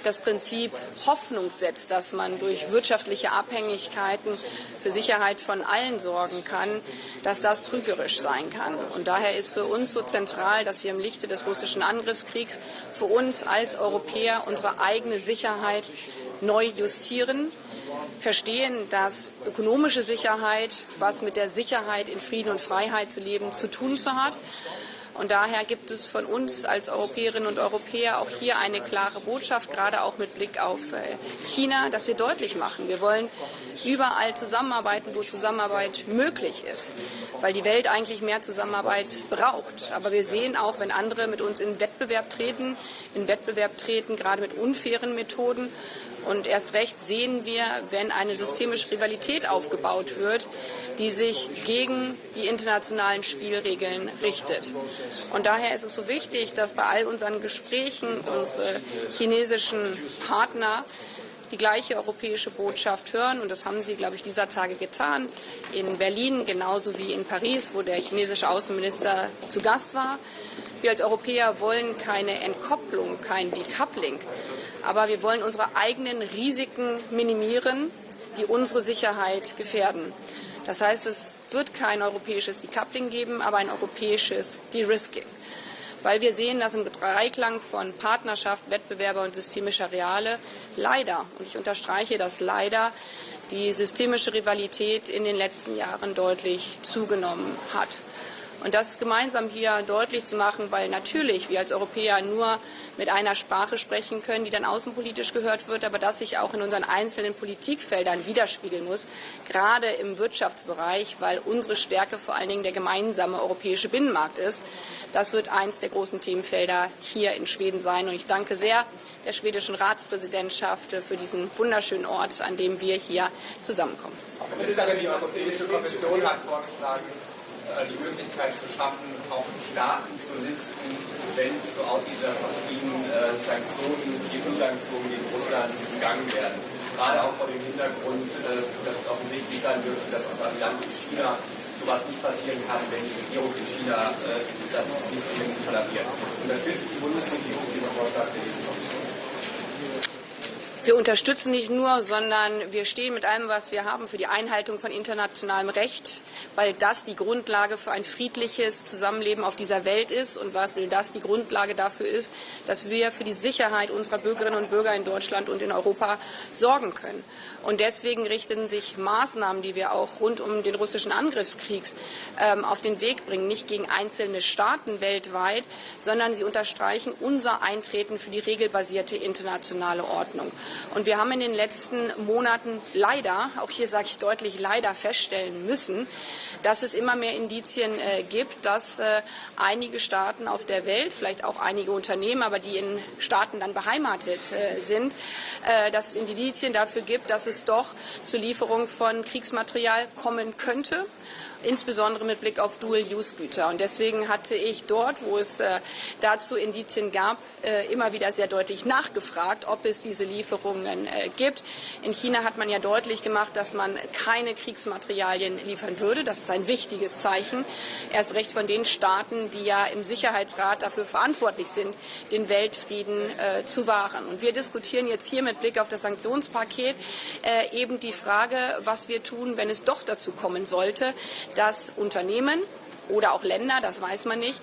[SPEAKER 7] das Prinzip Hoffnung setzt, dass man durch wirtschaftliche Abhängigkeiten für Sicherheit von allen sorgen kann, dass das trügerisch sein kann. Und daher ist für uns so zentral, dass wir im Lichte des russischen Angriffskriegs für uns als Europäer unsere eigene Sicherheit neu justieren, verstehen, dass ökonomische Sicherheit, was mit der Sicherheit in Frieden und Freiheit zu leben, zu tun hat. Und daher gibt es von uns als Europäerinnen und Europäer auch hier eine klare Botschaft, gerade auch mit Blick auf China, dass wir deutlich machen, wir wollen überall zusammenarbeiten, wo Zusammenarbeit möglich ist, weil die Welt eigentlich mehr Zusammenarbeit braucht. Aber wir sehen auch, wenn andere mit uns in Wettbewerb treten, gerade mit unfairen Methoden. Und erst recht sehen wir, wenn eine systemische Rivalität aufgebaut wird, die sich gegen die internationalen Spielregeln richtet. Und daher ist es so wichtig, dass bei all unseren Gesprächen unsere chinesischen Partner die gleiche europäische Botschaft hören. Und das haben sie, glaube ich, dieser Tage getan. In Berlin genauso wie in Paris, wo der chinesische Außenminister zu Gast war. Wir als Europäer wollen keine Entkopplung, kein Decoupling. Aber wir wollen unsere eigenen Risiken minimieren, die unsere Sicherheit gefährden. Das heißt, es wird kein europäisches Decoupling geben, aber ein europäisches De-Risking. Weil wir sehen, dass im Dreiklang von Partnerschaft, Wettbewerber und systemischer Reale leider, und ich unterstreiche das leider, die systemische Rivalität in den letzten Jahren deutlich zugenommen hat. Und das gemeinsam hier deutlich zu machen, weil natürlich wir als Europäer nur mit einer Sprache sprechen können, die dann außenpolitisch gehört wird, aber das sich auch in unseren einzelnen Politikfeldern widerspiegeln muss, gerade im Wirtschaftsbereich, weil unsere Stärke vor allen Dingen der gemeinsame europäische Binnenmarkt ist. Das wird eins der großen Themenfelder hier in Schweden sein. Und ich danke sehr der schwedischen Ratspräsidentschaft für diesen wunderschönen Ort, an dem wir hier zusammenkommen.
[SPEAKER 16] Die Europäische Kommission hat vorgeschlagen, die Möglichkeit zu schaffen, auch Staaten zu listen, wenn es so aussieht, dass von ihnen Sanktionen, EU-Sanktionen gegen Russland begangen werden. Gerade auch vor dem Hintergrund, dass es offensichtlich sein dürfte, dass auch ein Land wie China sowas nicht passieren kann, wenn die Regierung in China das nicht zumindest toleriert. Unterstützt die Bundesregierung diesen Vorschlag der EU-Kommission?
[SPEAKER 7] Wir unterstützen nicht nur, sondern wir stehen mit allem, was wir haben, für die Einhaltung von internationalem Recht, weil das die Grundlage für ein friedliches Zusammenleben auf dieser Welt ist und weil das die Grundlage dafür ist, dass wir für die Sicherheit unserer Bürgerinnen und Bürger in Deutschland und in Europa sorgen können. Und deswegen richten sich Maßnahmen, die wir auch rund um den russischen Angriffskrieg auf den Weg bringen, nicht gegen einzelne Staaten weltweit, sondern sie unterstreichen unser Eintreten für die regelbasierte internationale Ordnung. Und wir haben in den letzten Monaten leider, auch hier sage ich deutlich leider, feststellen müssen, dass es immer mehr Indizien gibt, dass einige Staaten auf der Welt, vielleicht auch einige Unternehmen, aber die in Staaten dann beheimatet sind, dass es Indizien dafür gibt, dass es doch zur Lieferung von Kriegsmaterial kommen könnte. Insbesondere mit Blick auf Dual-Use-Güter. Und deswegen hatte ich dort, wo es dazu Indizien gab, immer wieder sehr deutlich nachgefragt, ob es diese Lieferungen gibt. In China hat man ja deutlich gemacht, dass man keine Kriegsmaterialien liefern würde. Das ist ein wichtiges Zeichen. Erst recht von den Staaten, die ja im Sicherheitsrat dafür verantwortlich sind, den Weltfrieden zu wahren. Und wir diskutieren jetzt hier mit Blick auf das Sanktionspaket eben die Frage, was wir tun, wenn es doch dazu kommen sollte, dass Unternehmen oder auch Länder, das weiß man nicht,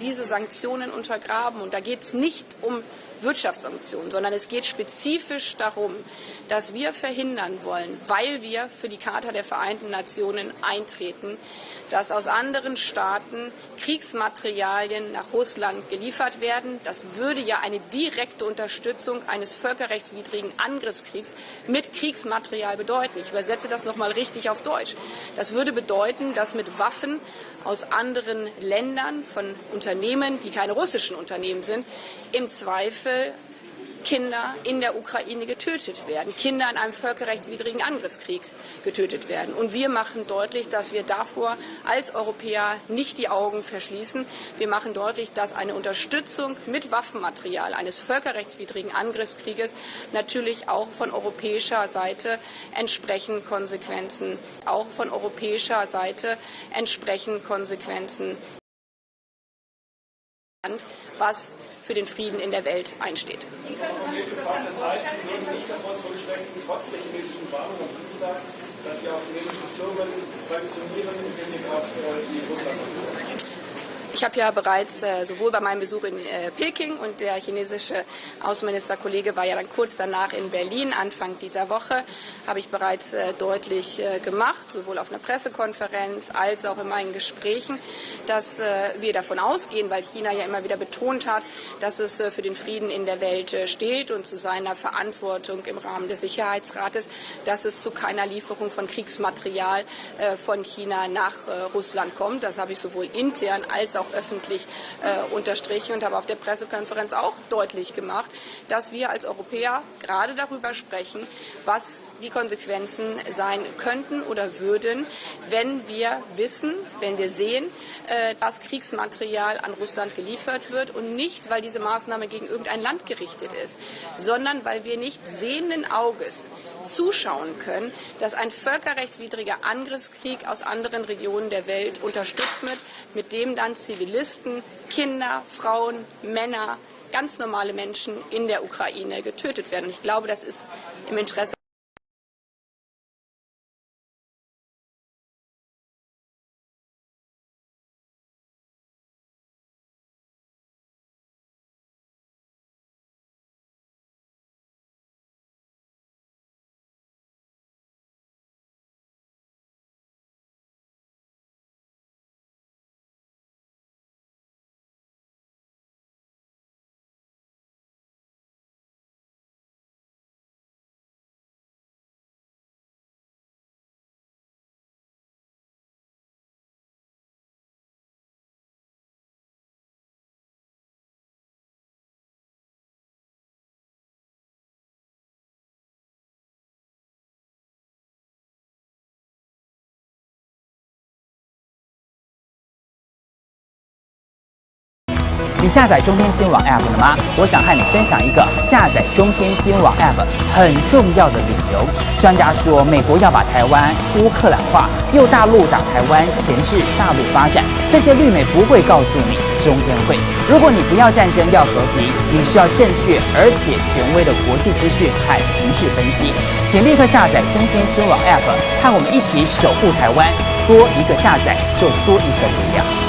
[SPEAKER 7] diese Sanktionen untergraben. Und da geht es nicht um Wirtschaftssanktionen, sondern es geht spezifisch darum, dass wir verhindern wollen, weil wir für die Charta der Vereinten Nationen eintreten, dass aus anderen Staaten Kriegsmaterialien nach Russland geliefert werden. Das würde ja eine direkte Unterstützung eines völkerrechtswidrigen Angriffskriegs mit Kriegsmaterial bedeuten. Ich übersetze das nochmal richtig auf Deutsch. Das würde bedeuten, dass mit Waffen aus anderen Ländern von Unternehmen, die keine russischen Unternehmen sind, im Zweifel Kinder in der Ukraine getötet werden, Kinder in einem völkerrechtswidrigen Angriffskrieg getötet werden. Und wir machen deutlich, dass wir davor als Europäer nicht die Augen verschließen. Wir machen deutlich, dass eine Unterstützung mit Waffenmaterial eines völkerrechtswidrigen Angriffskrieges natürlich auch von europäischer Seite entsprechend Konsequenzen, was für den Frieden in der Welt einsteht.
[SPEAKER 3] Das heißt, Sie würden nicht davor zurückschrecken, trotz der chinesischen Warnung am Dienstag, dass Sie auch chinesische Firmen sanktionieren, in die Kraft die Russland-Sanktionen.
[SPEAKER 7] Ich habe ja bereits sowohl bei meinem Besuch in Peking und der chinesische Außenministerkollege war ja dann kurz danach in Berlin, Anfang dieser Woche, habe ich bereits deutlich gemacht, sowohl auf einer Pressekonferenz als auch in meinen Gesprächen, dass wir davon ausgehen, weil China ja immer wieder betont hat, dass es für den Frieden in der Welt steht und zu seiner Verantwortung im Rahmen des Sicherheitsrates, dass es zu keiner Lieferung von Kriegsmaterial von China nach Russland kommt. Das habe ich sowohl intern als auch öffentlich unterstrichen und habe auf der Pressekonferenz auch deutlich gemacht, dass wir als Europäer gerade darüber sprechen, was die Konsequenzen sein könnten oder würden, wenn wir wissen, wenn wir sehen, dass Kriegsmaterial an Russland geliefert wird und nicht, weil diese Maßnahme gegen irgendein Land gerichtet ist, sondern weil wir nicht sehenden Auges zuschauen können, dass ein völkerrechtswidriger Angriffskrieg aus anderen Regionen der Welt unterstützt wird, mit dem dann Zivilisten, Kinder, Frauen, Männer, ganz normale Menschen in der Ukraine getötet werden. Und ich glaube, das ist im Interesse
[SPEAKER 14] 你下载中天新闻网 App 了吗？我想和你分享一个下载中天新闻网 App 很重要的理由。专家说，美国要把台湾乌克兰化，右大陆打台湾，钳制大陆发展，这些绿媒不会告诉你，中天会。如果你不要战争，要和平，你需要正确而且权威的国际资讯和情势分析。请立刻下载中天新闻网 App， 和我们一起守护台湾。多一个下载，就多一个力量。